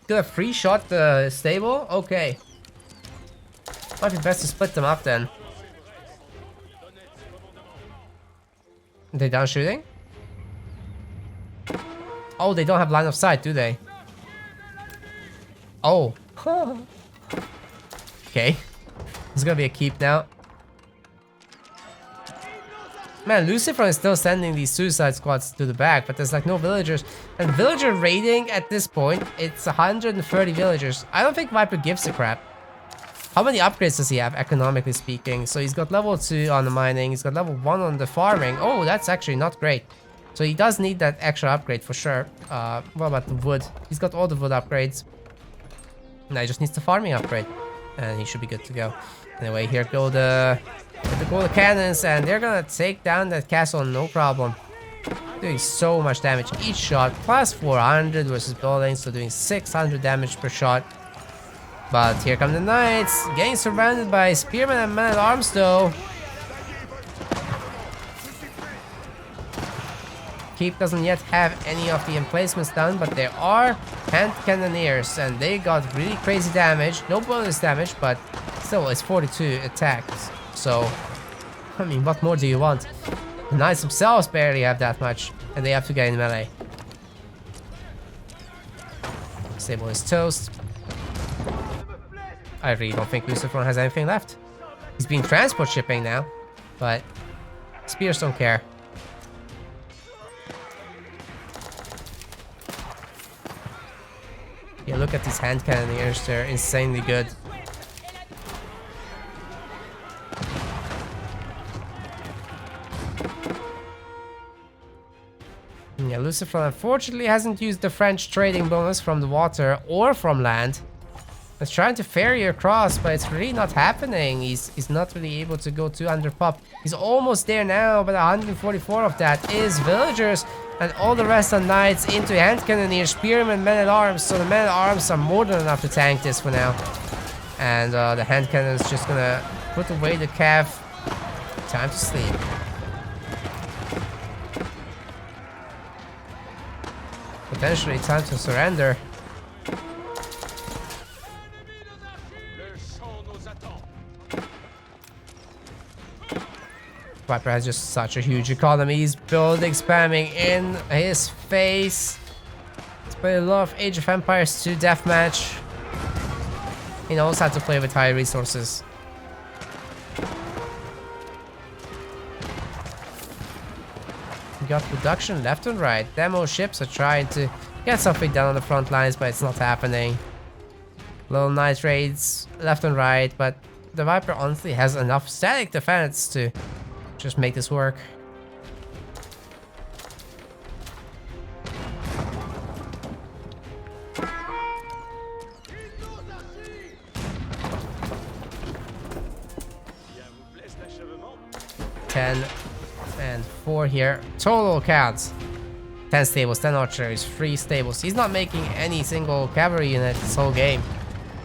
gonna free shot the stable? Okay. Might be best to split them up then. They done shooting? Oh, they don't have line of sight, do they? Oh. Okay. It's gonna be a keep now. Man, LucifroN is still sending these suicide squads to the back, but there's like no villagers. And villager raiding at this point, it's 130 villagers. I don't think Viper gives a crap. How many upgrades does he have, economically speaking? So he's got level 2 on the mining, he's got level 1 on the farming. Oh, that's actually not great. So he does need that extra upgrade for sure. What about the wood? He's got all the wood upgrades. Now he just needs the farming upgrade. And he should be good to go. Anyway, here go the cannons, and they're gonna take down that castle, no problem. Doing so much damage each shot, plus 400 versus buildings, so doing 600 damage per shot. But here come the knights, getting surrounded by spearmen and men-at-arms though. Keep doesn't yet have any of the emplacements done, but there are hand cannoneers, and they got really crazy damage. No bonus damage, but still it's 42 attacks. So, I mean, what more do you want? The knights themselves barely have that much, and they have to get in melee. Stable is toast. I really don't think LucifroN has anything left. He's been transport shipping now, but spears don't care. Yeah, look at these hand cannoneers, they're insanely good. Yeah, LucifroN unfortunately hasn't used the French trading bonus from the water or from land. He's trying to ferry across, but it's really not happening. He's not really able to go 200 pop. He's almost there now, but 144 of that is villagers, and all the rest are knights into hand cannoneers, spearmen, men-at-arms. So the men-at-arms are more than enough to tank this for now. And the hand cannon is just gonna put away the cav. Time to sleep. Potentially time to surrender. Viper has just such a huge economy. He's building, spamming in his face. He's played a lot of Age of Empires 2 deathmatch. He knows how to play with high resources. We got production left and right. Demo ships are trying to get something done on the front lines, but it's not happening. Little night raids left and right, but the Viper honestly has enough static defense to just make this work. Ten and 4 here. Total counts. 10 stables, 10 archeries, 3 stables. He's not making any single cavalry unit this whole game.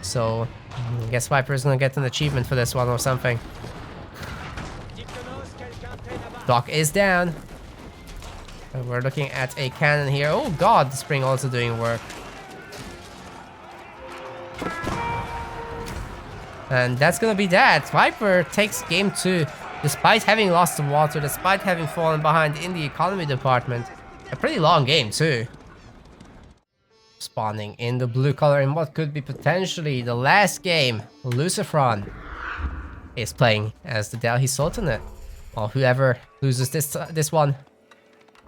So I guess Viper is gonna get an achievement for this one or something. Dock is down. And we're looking at a cannon here. Oh god, the spring also doing work. And that's gonna be that. Viper takes game 2, despite having lost the water, despite having fallen behind in the economy department. A pretty long game too. Spawning in the blue color in what could be potentially the last game, LucifroN is playing as the Delhi Sultanate. Well, whoever loses this one,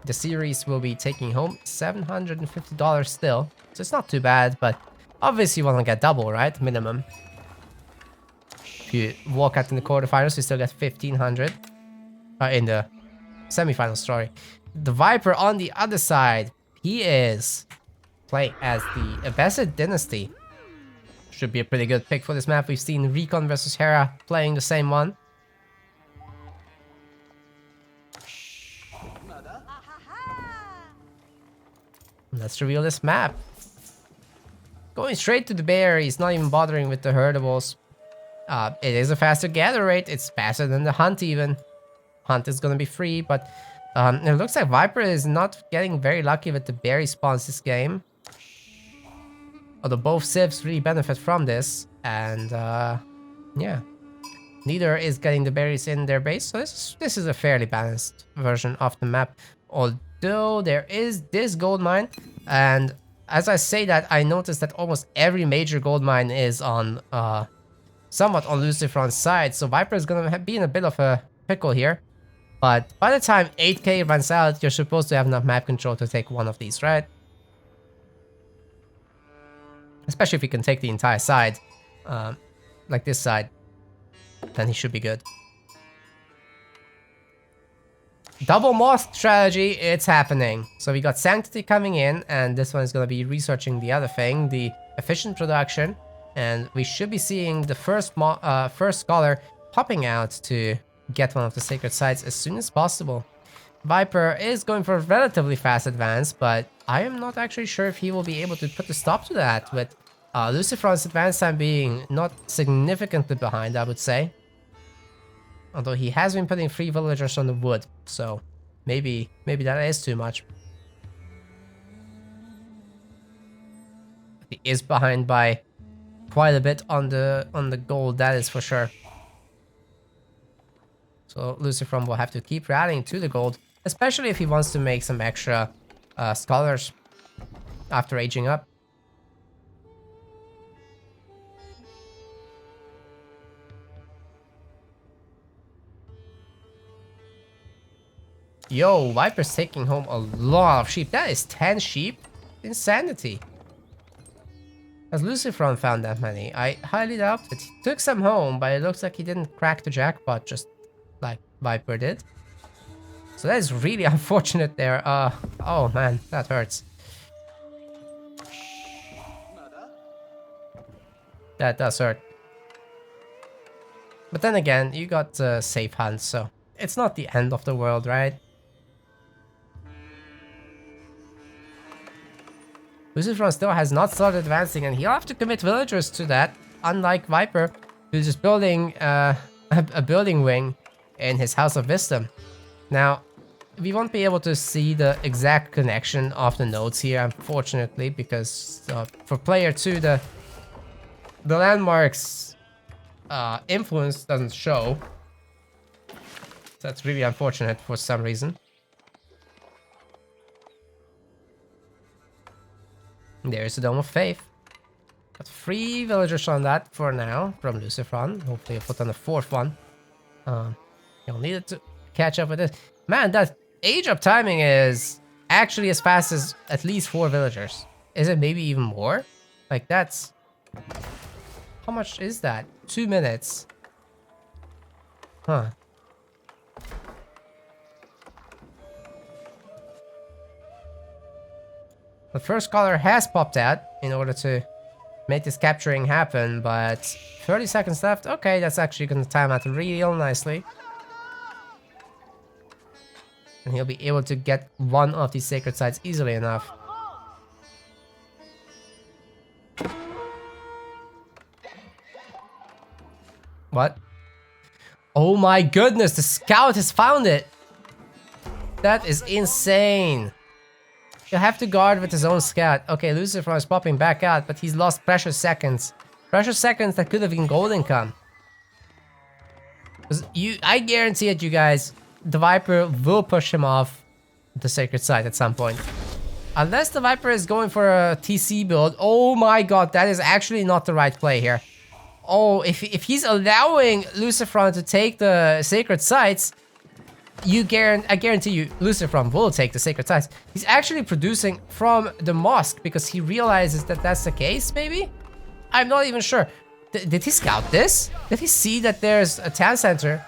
the series will be taking home $750 still. So it's not too bad, but obviously you want to get double, right? Minimum. If you walk out in the quarterfinals, you still get 1,500. In the semifinals, sorry. The Viper on the other side, he is playing as the Abbasid Dynasty. Should be a pretty good pick for this map. We've seen Recon versus Hera playing the same one. Let's reveal this map. Going straight to the bear, he's not even bothering with the herdables. It is a faster gather rate, it's faster than the hunt even. Hunt is gonna be free, but It looks like Viper is not getting very lucky with the berry spawns this game. Although both civs really benefit from this. And yeah. Neither is getting the berries in their base. So this is a fairly balanced version of the map. Although there is this gold mine. And as I say that, I noticed that almost every major gold mine is on somewhat on LucifroN's side. So Viper is going to be in a bit of a pickle here. But by the time 8k runs out, you're supposed to have enough map control to take one of these, right? Especially if you can take the entire side, like this side, then he should be good. Double mosque strategy, it's happening. So we got Sanctity coming in, and this one is going to be researching the other thing, the efficient production. And we should be seeing the first scholar popping out to get one of the sacred sites as soon as possible. Viper is going for a relatively fast advance, but I am not actually sure if he will be able to put a stop to that, with LucifroN's advance time being not significantly behind, I would say. Although he has been putting 3 villagers on the wood, so maybe that is too much. He is behind by quite a bit on the gold, that is for sure. So LucifroN will have to keep rallying to the gold, especially if he wants to make some extra scholars after aging up. Yo, Viper's taking home a lot of sheep. That is 10 sheep? Insanity. Has LucifroN found that many? I highly doubt it. He took some home, but it looks like he didn't crack the jackpot just like Viper did. So that is really unfortunate there. Oh man, that hurts. That does hurt. But then again, you got safe hands, so it's not the end of the world, right? LucifroN still has not started advancing, and he'll have to commit villagers to that, unlike Viper, who's just building a building wing in his House of Wisdom. Now, we won't be able to see the exact connection of the nodes here, unfortunately, because for player 2, the landmarks influence doesn't show. So that's really unfortunate for some reason. There's the Dome of Faith. Got 3 villagers on that for now from LucifroN. Hopefully I'll put on the 4th one. You'll need it to catch up with this. Man, that age up timing is actually as fast as at least 4 villagers. Is it maybe even more? Like that's... How much is that? 2 minutes. Huh. The first scholar has popped out in order to make this capturing happen, but 30 seconds left. Okay, that's actually going to time out real nicely. And he'll be able to get one of these sacred sites easily enough. What? Oh my goodness, the scout has found it! That is insane! He'll have to guard with his own scout. Okay, LucifroN is popping back out, but he's lost precious seconds. Precious seconds that could have been gold income. I guarantee it, you guys, the Viper will push him off the sacred site at some point. Unless the Viper is going for a TC build. Oh my god, that is actually not the right play here. Oh, if he's allowing LucifroN to take the sacred sites, I guarantee you, LucifroN will take the sacred sites. He's actually producing from the mosque because he realizes that that's the case, maybe? I'm not even sure. Did he scout this? Did he see that there's a town center?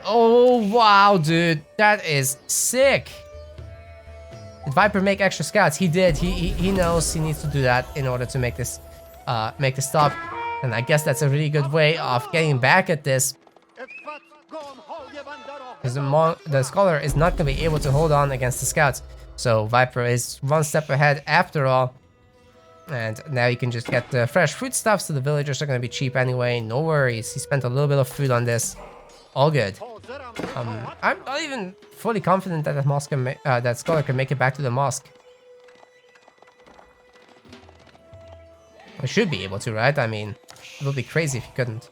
Oh, wow, dude. That is sick. Did Viper make extra scouts? He did. He knows he needs to do that in order to make this stop. And I guess that's a really good way of getting back at this. Because the scholar is not going to be able to hold on against the scouts. So Viper is one step ahead after all. And now you can just get the fresh foodstuffs, so the villagers are going to be cheap anyway. No worries. He spent a little bit of food on this. All good. I'm not even fully confident that that Scholar can make it back to the mosque. I should be able to, right? I mean, it would be crazy if he couldn't.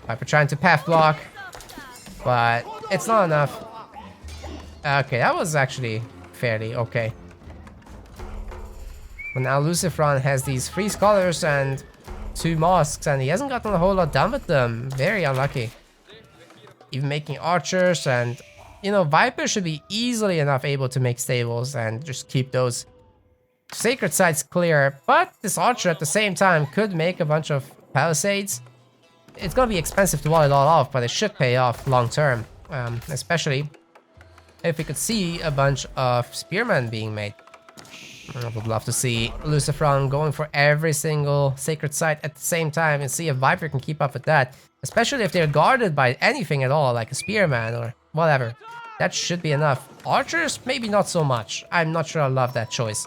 Viper trying to path block, but it's not enough. Okay, that was actually fairly okay. But now LucifroN has these 3 Scholars and 2 Mosques, and he hasn't gotten a whole lot done with them. Very unlucky. Even making archers, and you know, Viper should be easily enough able to make stables and just keep those sacred sites clear. But this archer at the same time could make a bunch of palisades. It's gonna be expensive to wall it all off, but it should pay off long term, especially if we could see a bunch of spearmen being made. I would love to see LucifroN going for every single sacred site at the same time and see if Viper can keep up with that. Especially if they're guarded by anything at all, like a spearman or whatever. That should be enough. Archers, maybe not so much. I'm not sure I love that choice.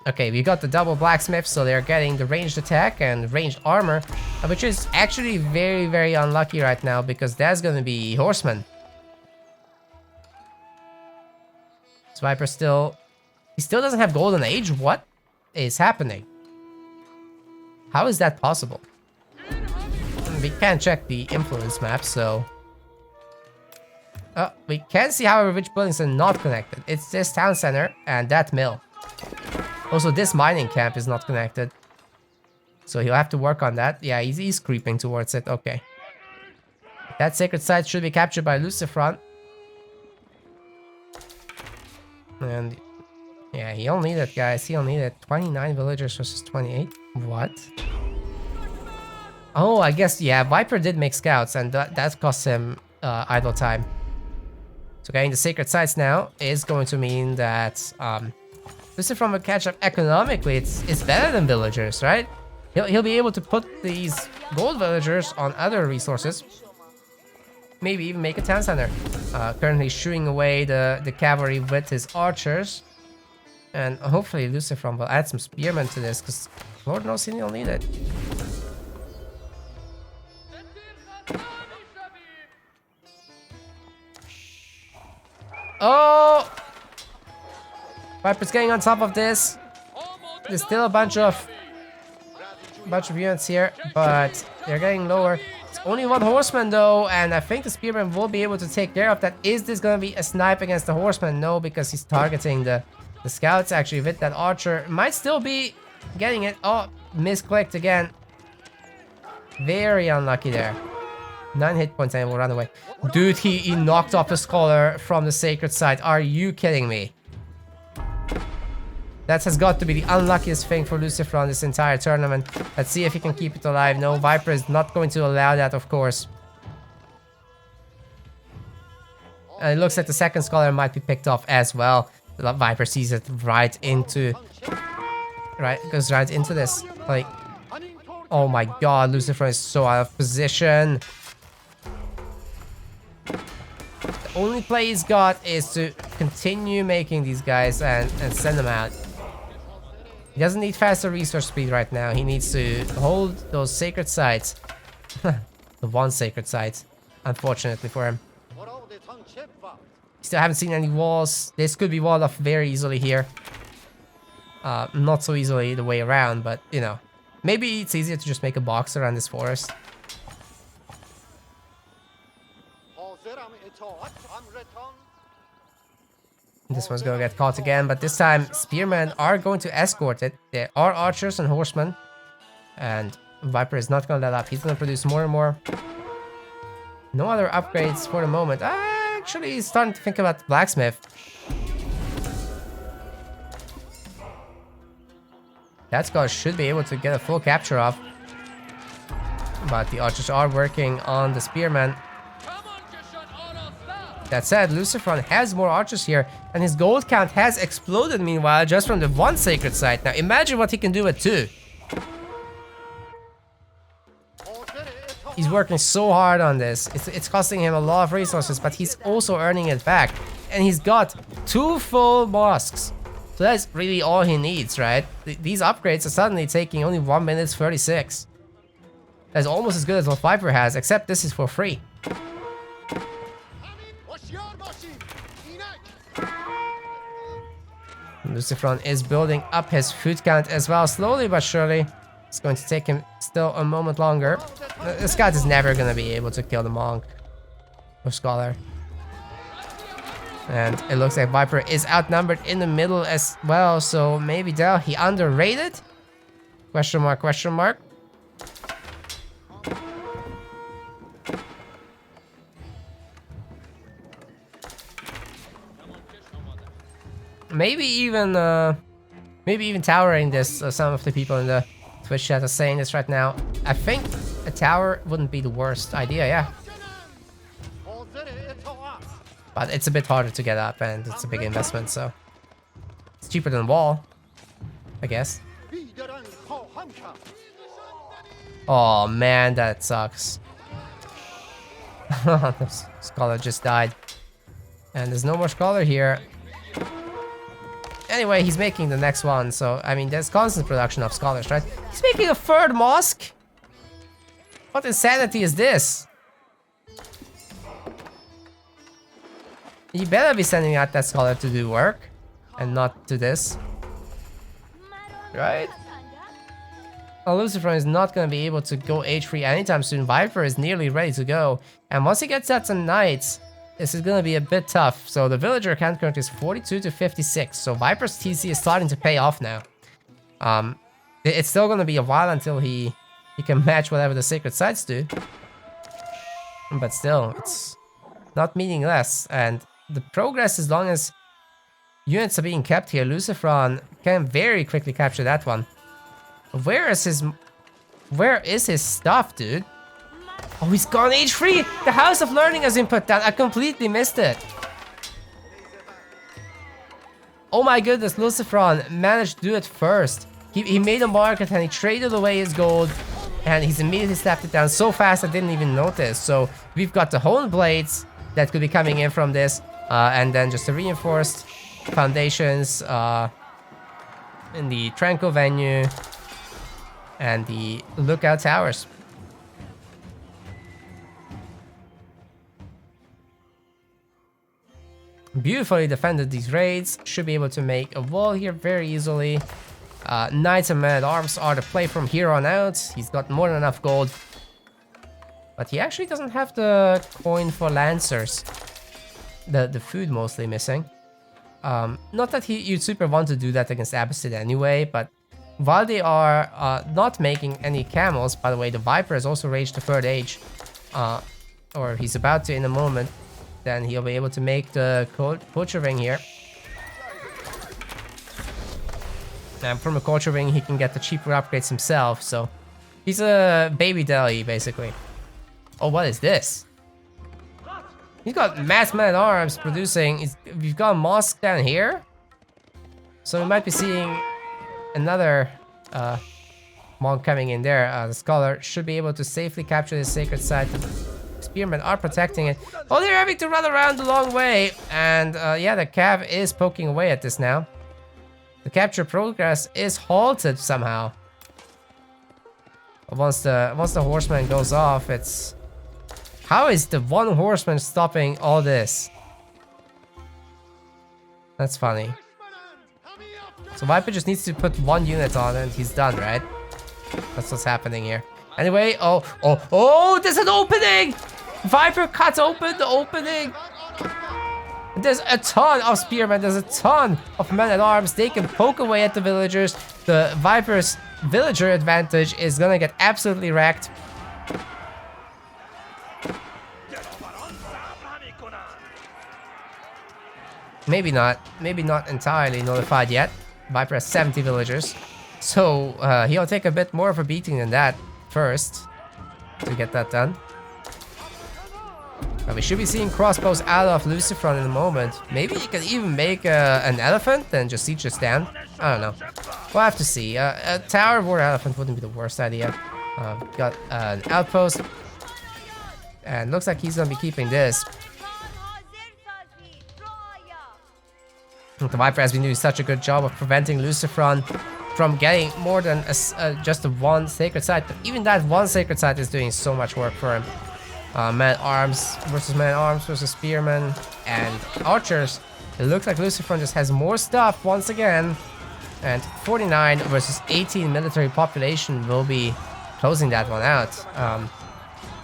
Okay, we got the double blacksmith, so they're getting the ranged attack and ranged armor, which is actually very, very unlucky right now because that's gonna be horsemen. Viper still... He still doesn't have Golden Age? What is happening? How is that possible? We can't check the influence map, so... we can see, however, which buildings are not connected. It's this town center and that mill. Also, this mining camp is not connected. So he'll have to work on that. Yeah, he's creeping towards it. Okay. That sacred site should be captured by LucifroN. And... yeah, he'll need it, guys. He'll need it. 29 villagers versus 28. What? Oh, I guess, yeah, Viper did make scouts, and that cost him idle time. So getting the sacred sites now is going to mean that LucifroN will catch up economically. It's better than villagers, right? He'll be able to put these gold villagers on other resources. Maybe even make a town center. Currently shooing away the cavalry with his archers. And hopefully LucifroN will add some spearmen to this, because Lord knows he'll need it. Oh! Viper's getting on top of this. There's still a bunch of units here, but they're getting lower. It's only 1 horseman though, and I think the spearman will be able to take care of that. Is this gonna be a snipe against the horseman? No, because he's targeting the scouts actually with that archer. Might still be getting it. Oh, misclicked again. Very unlucky there. 9 hit points and he will run away. Dude, he knocked off the scholar from the sacred site. Are you kidding me? That has got to be the unluckiest thing for LucifroN this entire tournament. Let's see if he can keep it alive. No, Viper is not going to allow that, of course. And it looks like the second scholar might be picked off as well. The Viper sees it right into... goes right into this. Like... oh my god, LucifroN is so out of position. The only play he's got is to continue making these guys and send them out. He doesn't need faster resource speed right now. He needs to hold those sacred sites. The 1 sacred site, unfortunately for him. Still haven't seen any walls. This could be walled off very easily here. Not so easily the way around, but you know. Maybe it's easier to just make a box around this forest. This one's gonna get caught again, but this time spearmen are going to escort it. There are archers and horsemen, and Viper is not gonna let up. He's gonna produce more and more. No other upgrades for the moment. Actually, he's starting to think about the blacksmith. That skull should be able to get a full capture of, but the archers are working on the spearmen. That said, LucifroN has more archers here, and his gold count has exploded meanwhile just from the 1 sacred site. Now imagine what he can do with 2. He's working so hard on this. It's costing him a lot of resources, but he's also earning it back. And he's got 2 full mosques. So that's really all he needs, right? These upgrades are suddenly taking only 1 minute 36. That's almost as good as what Viper has, except this is for free. LucifroN is building up his food count as well, slowly but surely. It's going to take him still a moment longer. This guy is never going to be able to kill the monk or scholar. And it looks like Viper is outnumbered in the middle as well, so maybe Del, he underrated? Question mark, question mark. Maybe even towering this. Some of the people in the Twitch chat are saying this right now. I think a tower wouldn't be the worst idea, yeah. But it's a bit harder to get up and it's a big investment, so it's cheaper than a wall, I guess. Oh man, that sucks. The scholar just died. And there's no more scholar here. Anyway, he's making the next one, so I mean there's constant production of scholars, right? He's making a third mosque? What insanity is this? You better be sending out that scholar to do work and not to this. Right? Well, LucifroN is not going to be able to go H3 anytime soon. Viper is nearly ready to go. And once he gets out some knights, this is going to be a bit tough. So the villager count currently is 42 to 56. So Viper's TC is starting to pay off now. It's still going to be a while until he can match whatever the sacred sites do. But still, it's not meaningless. And the progress, as long as units are being kept here, LucifroN can very quickly capture that one. Where is his stuff, dude? Oh, he's gone H3! The House of Learning has been put down. I completely missed it. Oh my goodness, LucifroN managed to do it first. He made a market and he traded away his gold. And he's immediately slapped it down so fast I didn't even notice. So we've got the honed blades that could be coming in from this. And then just the reinforced foundations in the Tranquil venue. And the lookout towers. Beautifully defended these raids. Should be able to make a wall here very easily. Knights and men-at-arms are the play from here on out. He's got more than enough gold. But he actually doesn't have the coin for lancers. The food mostly missing. Not that you'd super want to do that against Abbasid anyway, but while they are not making any camels, by the way, the Viper has also reached the third age, or he's about to in a moment, then he'll be able to make the culture ring here. And from a culture ring, he can get the cheaper upgrades himself, so he's a baby Delhi, basically. Oh, what is this? He's got mass men-at-arms producing. We've got a mosque down here, so we might be seeing another monk coming in there. The scholar should be able to safely capture the sacred site. The spearmen are protecting it. Oh, they're having to run around the long way. And yeah, the cav is poking away at this now. The capture progress is halted somehow. Once the horseman goes off, it's... How is the one horseman stopping all this? That's funny. So Viper just needs to put one unit on and he's done, right? That's what's happening here. Anyway, oh, there's an opening! Viper cuts open the opening! There's a ton of spearmen, there's a ton of men-at-arms. They can poke away at the villagers. The Viper's villager advantage is gonna get absolutely wrecked. Maybe not entirely nullified yet. Viper has 70 villagers. So he'll take a bit more of a beating than that first to get that done. But we should be seeing crossbows out of LucifroN in a moment. Maybe he can even make an elephant and just siege the stand. I don't know. We'll have to see. A tower war elephant wouldn't be the worst idea. Got an outpost. And looks like he's gonna be keeping this. The Viper has been doing such a good job of preventing LucifroN from getting more than just one sacred site. But even that one sacred site is doing so much work for him. Man-at-arms versus spearmen and archers. It looks like LucifroN just has more stuff once again. And 49 versus 18 military population will be closing that one out.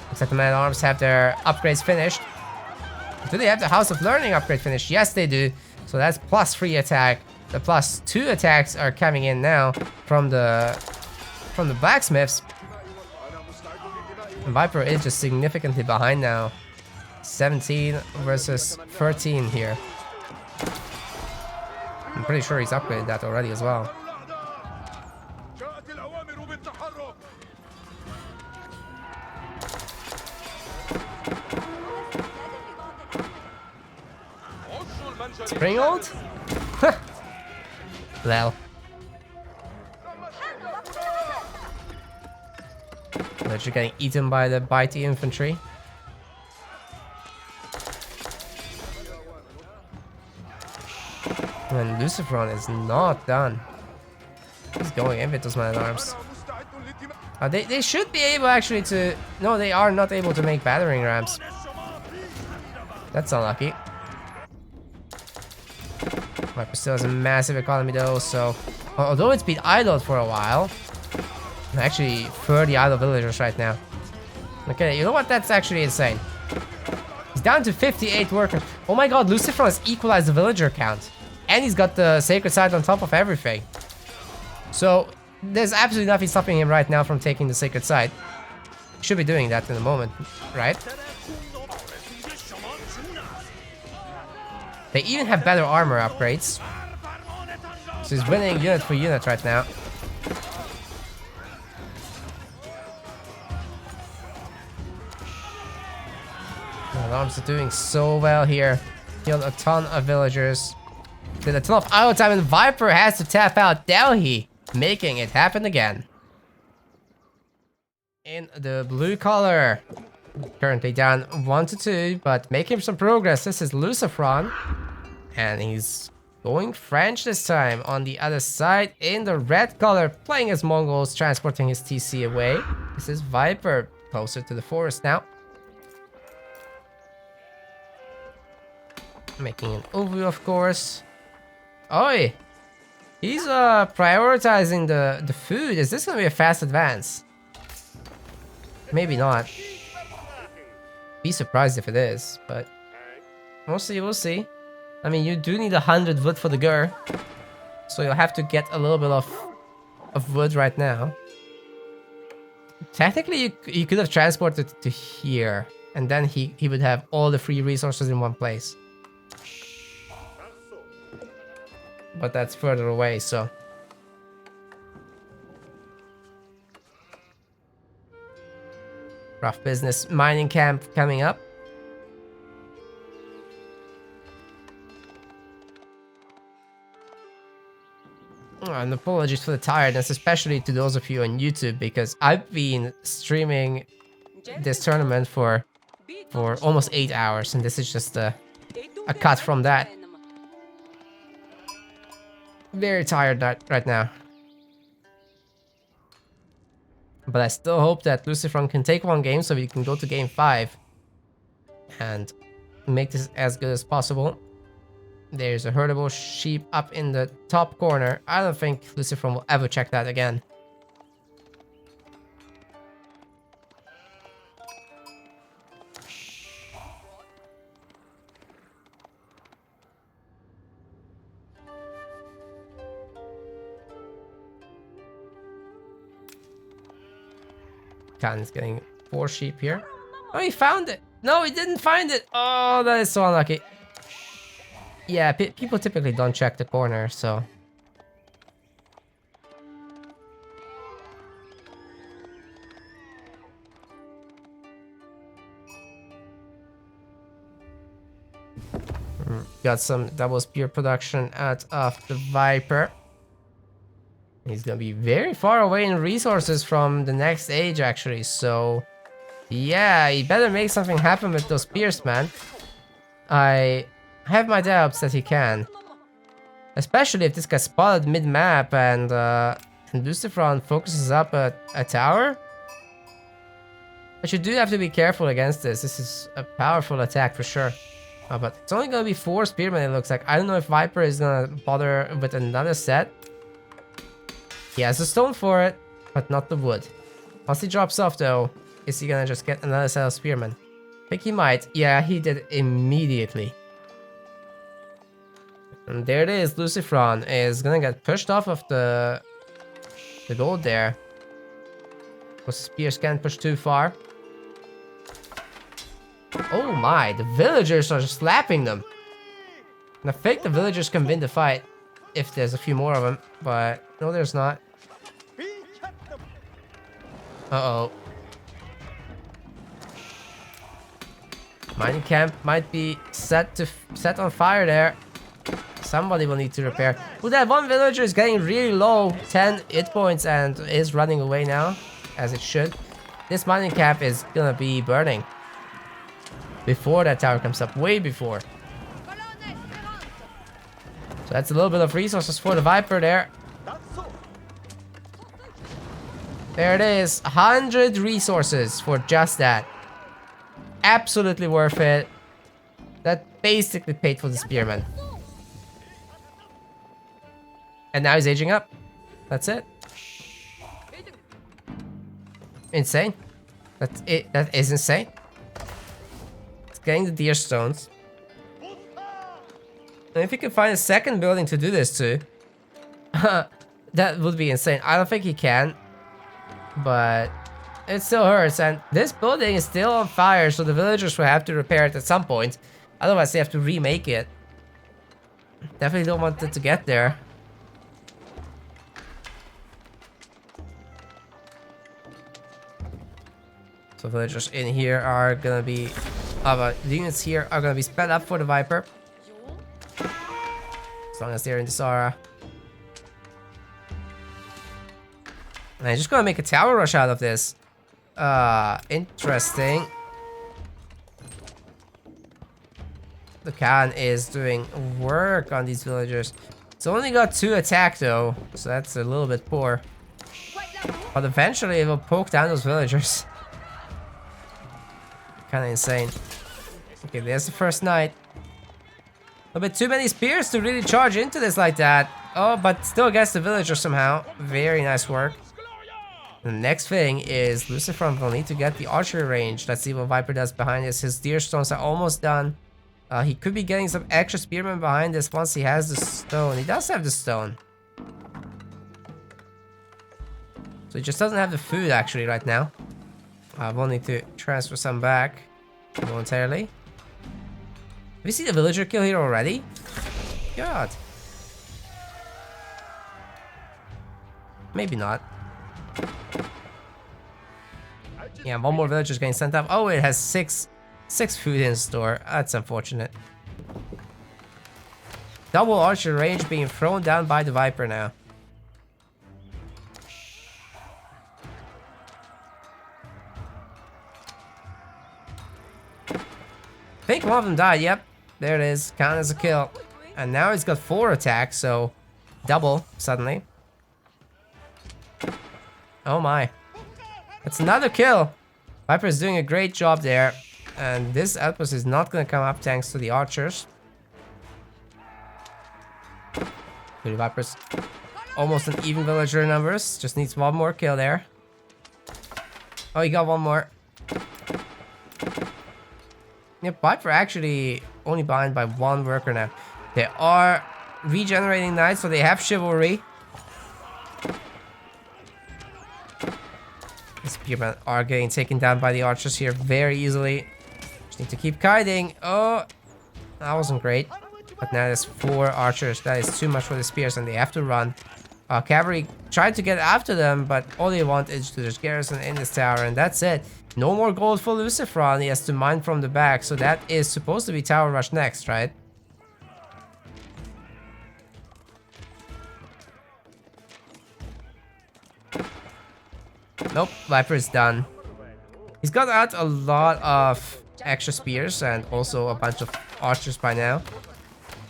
Looks like the men-at-arms have their upgrades finished. Do they have the House of Learning upgrade finished? Yes, they do. So that's +3 attack. The +2 attacks are coming in now from the blacksmiths. And Viper is just significantly behind now. 17 versus 13 here. I'm pretty sure he's upgraded that already as well. Spring ult? Lel. Literally getting eaten by the bitey infantry. And LucifroN is not done. He's going in with those men-at-arms. They should be able actually to... No, they are not able to make battering rams. That's unlucky. Viper still has a massive economy though, so... Although it's been idled for a while... Actually, 30 idle villagers right now. Okay, you know what? That's actually insane. He's down to 58 workers. Oh my god, LucifroN has equalized the villager count. And he's got the sacred site on top of everything. So, there's absolutely nothing stopping him right now from taking the sacred site. Should be doing that in a moment, right? They even have better armor upgrades. So he's winning unit for unit right now. The alarms are doing so well here. Killed a ton of villagers. Did a ton of idle time, and Viper has to tap out Delhi, making it happen again. In the blue color, currently down 1-2, but making some progress. This is LucifroN, and he's going French this time on the other side. In the red color, playing as Mongols, transporting his TC away. This is Viper, closer to the forest now. Making an overview, of course. Oi! He's prioritizing the food. Is this gonna be a fast advance? Maybe not. Be surprised if it is, but we'll see, we'll see. I mean, you do need 100 wood for the gur, so you'll have to get a little bit of wood right now. Technically, you could have transported to here, and then he would have all the free resources in one place. But that's further away, so... Rough business mining camp coming up. Oh, and apologies for the tiredness, especially to those of you on YouTube, because I've been streaming this tournament for almost 8 hours, and this is just a cut from that. Very tired right now. But I still hope that LucifroN can take one game so we can go to game 5 and make this as good as possible. There's a herdable sheep up in the top corner. I don't think LucifroN will ever check that again. Khan is getting 4 sheep here. Oh, he found it! No, he didn't find it! Oh, that is so unlucky. Yeah, people typically don't check the corner, so... Got some double spear production out of the Viper. He's gonna be very far away in resources from the next age, actually, so... Yeah, he better make something happen with those spears, man. I have my doubts that he can. Especially if this gets spotted mid-map and LucifroN focuses up a tower. But you do have to be careful against this. This is a powerful attack for sure. But it's only gonna be 4 spearmen, it looks like. I don't know if Viper is gonna bother with another set. He has the stone for it, but not the wood. Once he drops off though, is he gonna just get another set of spearmen? I think he might. Yeah, he did immediately. And there it is. LucifroN is gonna get pushed off of the gold there. Because the spears can't push too far. Oh my, the villagers are just slapping them. And I think the villagers can win the fight if there's a few more of them, but no, there's not. Uh-oh. Mining camp might be set on fire there. Somebody will need to repair. Oh, that one villager is getting really low, 10 hit points, and is running away now, as it should. This mining camp is gonna be burning before that tower comes up, way before. So that's a little bit of resources for the Viper there. There it is, 100 resources for just that. Absolutely worth it. That basically paid for the spearman. And now he's aging up. That's it. Insane. That's it. That is insane. It's getting the deer stones. And if he can find a second building to do this to, that would be insane. I don't think he can, but it still hurts. And this building is still on fire, so the villagers will have to repair it at some point. Otherwise, they have to remake it. Definitely don't want it to get there. So villagers in here are gonna be, units here are gonna be sped up for the Viper. As long as they're in the Sara. And I'm just gonna make a tower rush out of this. Interesting. The Khan is doing work on these villagers. It's only got 2 attack though, so that's a little bit poor. But eventually it will poke down those villagers. Kind of insane. Okay, there's the first knight. A bit too many spears to really charge into this like that. Oh, but still gets the villager somehow. Very nice work. The next thing is LucifroN will need to get the archery range. Let's see what Viper does behind this. His deer stones are almost done. He could be getting some extra spearmen behind this once he has the stone. He does have the stone. So he just doesn't have the food actually right now. We'll need to transfer some back momentarily. Have you seen the villager kill here already? God. Maybe not. Yeah, one more villager is getting sent up. Oh, it has six food in store. That's unfortunate. Double archer range being thrown down by the Viper now. I think one of them died. Yep, there it is. Count as a kill. And now he's got 4 attacks, so double suddenly. Oh my. That's another kill. Viper is doing a great job there. And this outpost is not going to come up thanks to the archers. The Viper's almost an even villager numbers. Just needs one more kill there. Oh, he got one more. Yep, Viper actually only behind by 1 worker now. They are regenerating knights, so they have chivalry. The spearmen are getting taken down by the archers here very easily. Just need to keep kiting. Oh, that wasn't great. But now there's 4 archers. That is too much for the spears, and they have to run. Cavalry tried to get after them, but all they want is to just garrison in this tower, and that's it. No more gold for LucifroN. He has to mine from the back, so that is supposed to be tower rush next, right? Nope, Viper is done. He's got out a lot of extra spears and also a bunch of archers by now.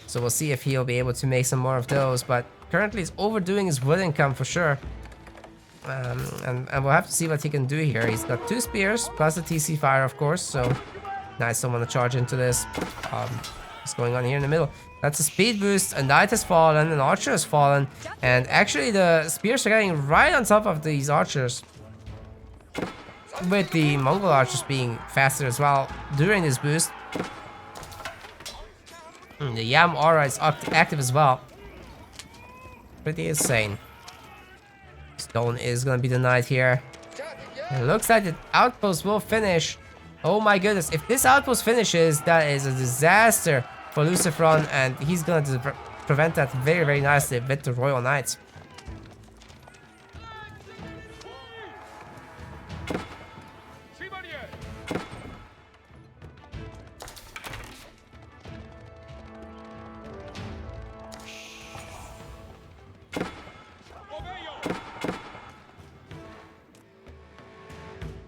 So we'll see if he'll be able to make some more of those, but currently he's overdoing his wood income for sure. And we'll have to see what he can do here. He's got 2 spears plus a TC fire, of course, so Nice, don't want to charge into this. What's going on here in the middle? That's a speed boost. A knight has fallen, an archer has fallen, and actually the spears are getting right on top of these archers. With the Mongol archers being faster as well during this boost. The Yam aura is active as well. Pretty insane. Stone is gonna be the knight here. It looks like the outpost will finish. Oh my goodness, if this outpost finishes, that is a disaster for LucifroN, and he's gonna prevent that very, very nicely with the Royal Knights.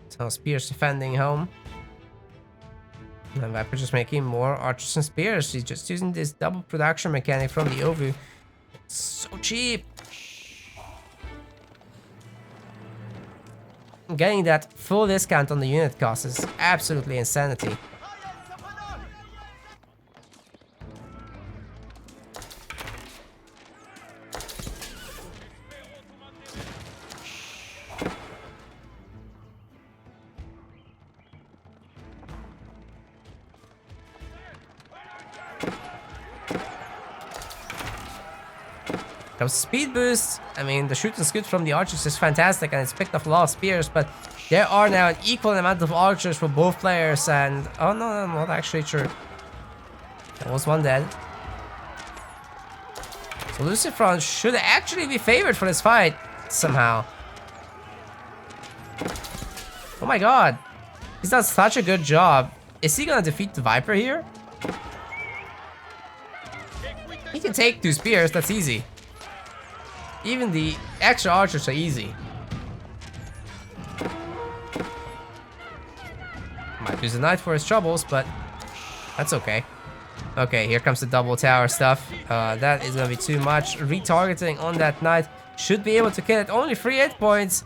So spears defending home. And Viper just making more archers and spears. He's just using this double production mechanic from the Ovu. It's so cheap. Getting that full discount on the unit cost is absolutely insanity. Those speed boosts, I mean, the shooting scoot from the archers is fantastic and it's picked up a lot of spears, but there are now an equal amount of archers for both players, and oh no, not actually true. There was one dead. So LucifroN should actually be favored for this fight somehow. Oh my god, he's done such a good job. Is he gonna defeat the Viper here? He can take 2 spears, that's easy. Even the extra archers are easy. Might use a knight for his troubles, but that's okay. Okay, here comes the double tower stuff. That is gonna be too much. Retargeting on that knight should be able to kill it. Only 3 hit points.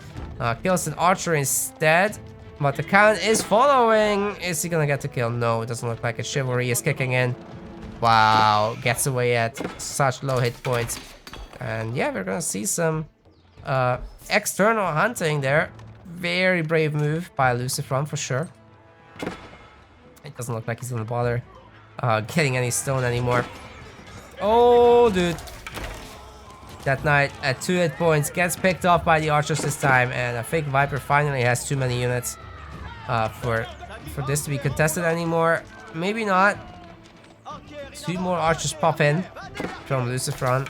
Kills an archer instead. But the count is following. Is he gonna get the kill? No, it doesn't look like it. Chivalry is kicking in. Wow, gets away at such low hit points. And yeah, we're gonna see some external hunting there. Very brave move by LucifroN for sure. It doesn't look like he's gonna bother getting any stone anymore. Oh, dude. That knight at 2 hit points gets picked off by the archers this time, and I think Viper finally has too many units for this to be contested anymore. Maybe not. 2 more archers pop in from LucifroN.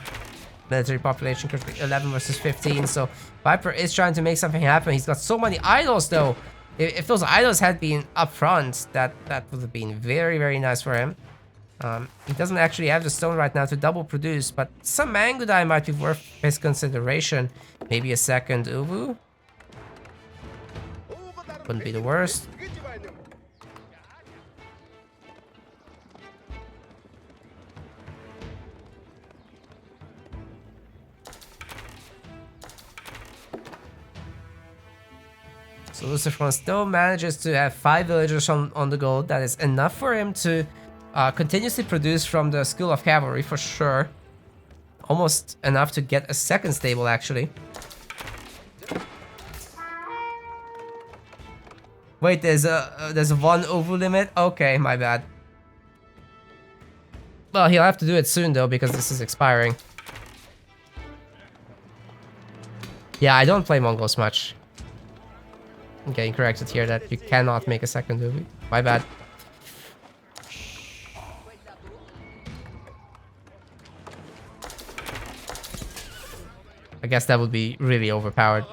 Military population currently 11 versus 15, so Viper is trying to make something happen. He's got so many idols though. If those idols had been up front, that would have been very, very nice for him. He doesn't actually have the stone right now to double produce, but some mango dye might be worth his consideration. Maybe a second Uvu. Wouldn't be the worst. So LucifroN still manages to have 5 villagers on the go. That is enough for him to continuously produce from the School of Cavalry for sure. Almost enough to get a second stable actually. Wait, there's a 1 over limit? Okay, my bad. Well, he'll have to do it soon though because this is expiring. Yeah, I don't play Mongols much. I'm getting corrected here that you cannot make a second movie. My bad. I guess that would be really overpowered.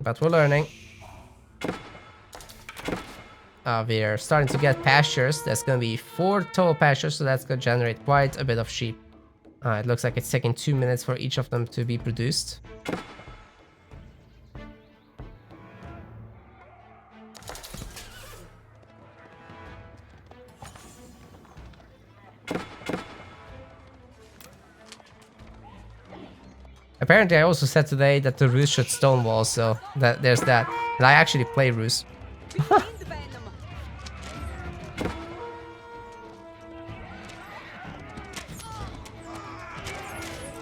But we're learning. We're starting to get pastures. There's gonna be 4 total pastures, so that's gonna generate quite a bit of sheep. It looks like it's taking 2 minutes for each of them to be produced. Apparently, I also said today that the Rus should stonewall, so there's that. And I actually play Rus.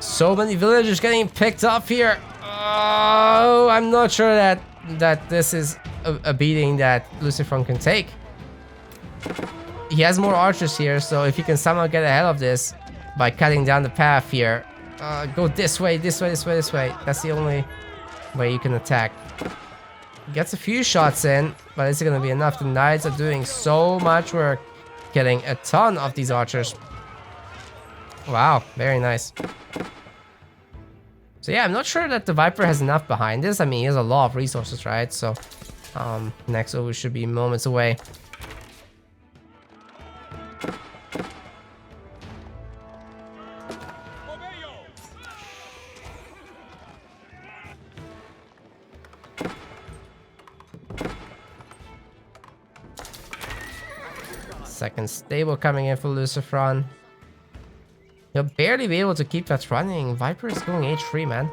So many villagers getting picked up here. Oh, I'm not sure that this is a beating that LucifroN can take. He has more archers here, so if he can somehow get ahead of this by cutting down the path here, go this way, this way, this way, this way. That's the only way you can attack. Gets a few shots in, but is it gonna be enough? The knights are doing so much work, killing a ton of these archers. Wow, very nice. So yeah, I'm not sure that the Viper has enough behind this. I mean, he has a lot of resources, right? So next over should be moments away. Second stable coming in for LucifroN. He'll barely be able to keep that running. Viper is going H3, man.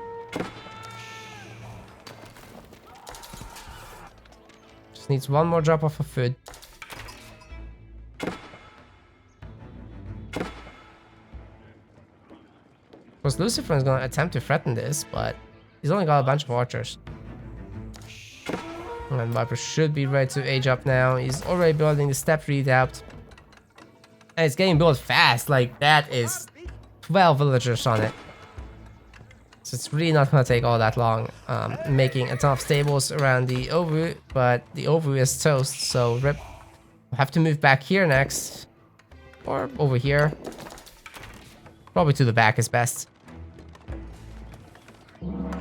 Just needs one more drop off of food. Of course, LucifroN is going to attempt to threaten this, but he's only got a bunch of archers. And Viper should be ready to age up now. He's already building the step redoubt. And it's getting built fast. Like, that is 12 villagers on it. So it's really not going to take all that long. Making a ton of stables around the Ovu, but the Ovu is toast, so rip. We'll have to move back here next. Or over here. Probably to the back is best. Oh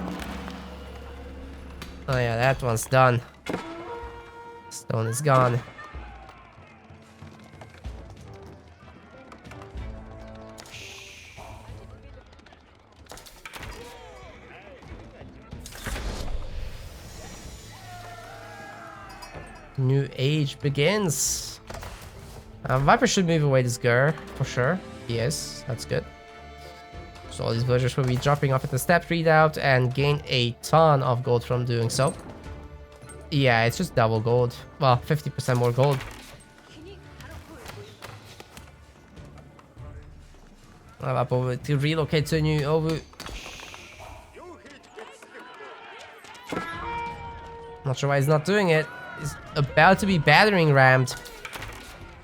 yeah, that one's done. Stone is gone. New age begins. Viper should move away this Gur for sure. Yes, that's good. So all these villagers will be dropping off at the step redoubt and gain a ton of gold from doing so. Yeah, it's just double gold. Well, 50% more gold. I'm up over to relocate to a new Ovu. Not sure why he's not doing it. He's about to be battering rammed.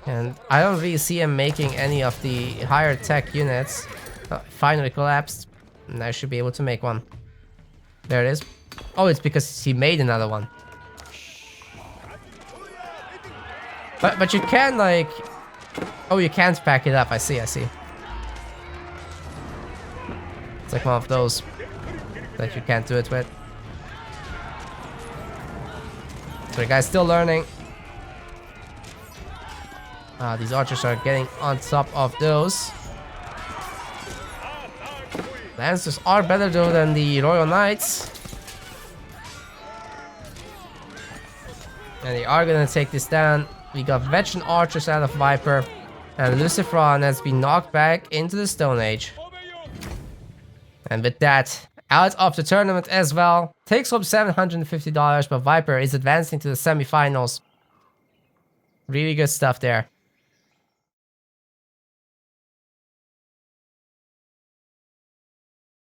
And I don't really see him making any of the higher tech units. Finally collapsed. And I should be able to make one. There it is. Oh, it's because he made another one. But you can like... Oh, you can't pack it up. I see, I see. It's like one of those that you can't do it with. So the guy's still learning. These archers are getting on top of those. Lancers are better though than the Royal Knights. And they are gonna take this down. We got veteran archers out of Viper. And LucifroN has been knocked back into the Stone Age. And with that, out of the tournament as well. Takes home $750, but Viper is advancing to the semifinals. Really good stuff there.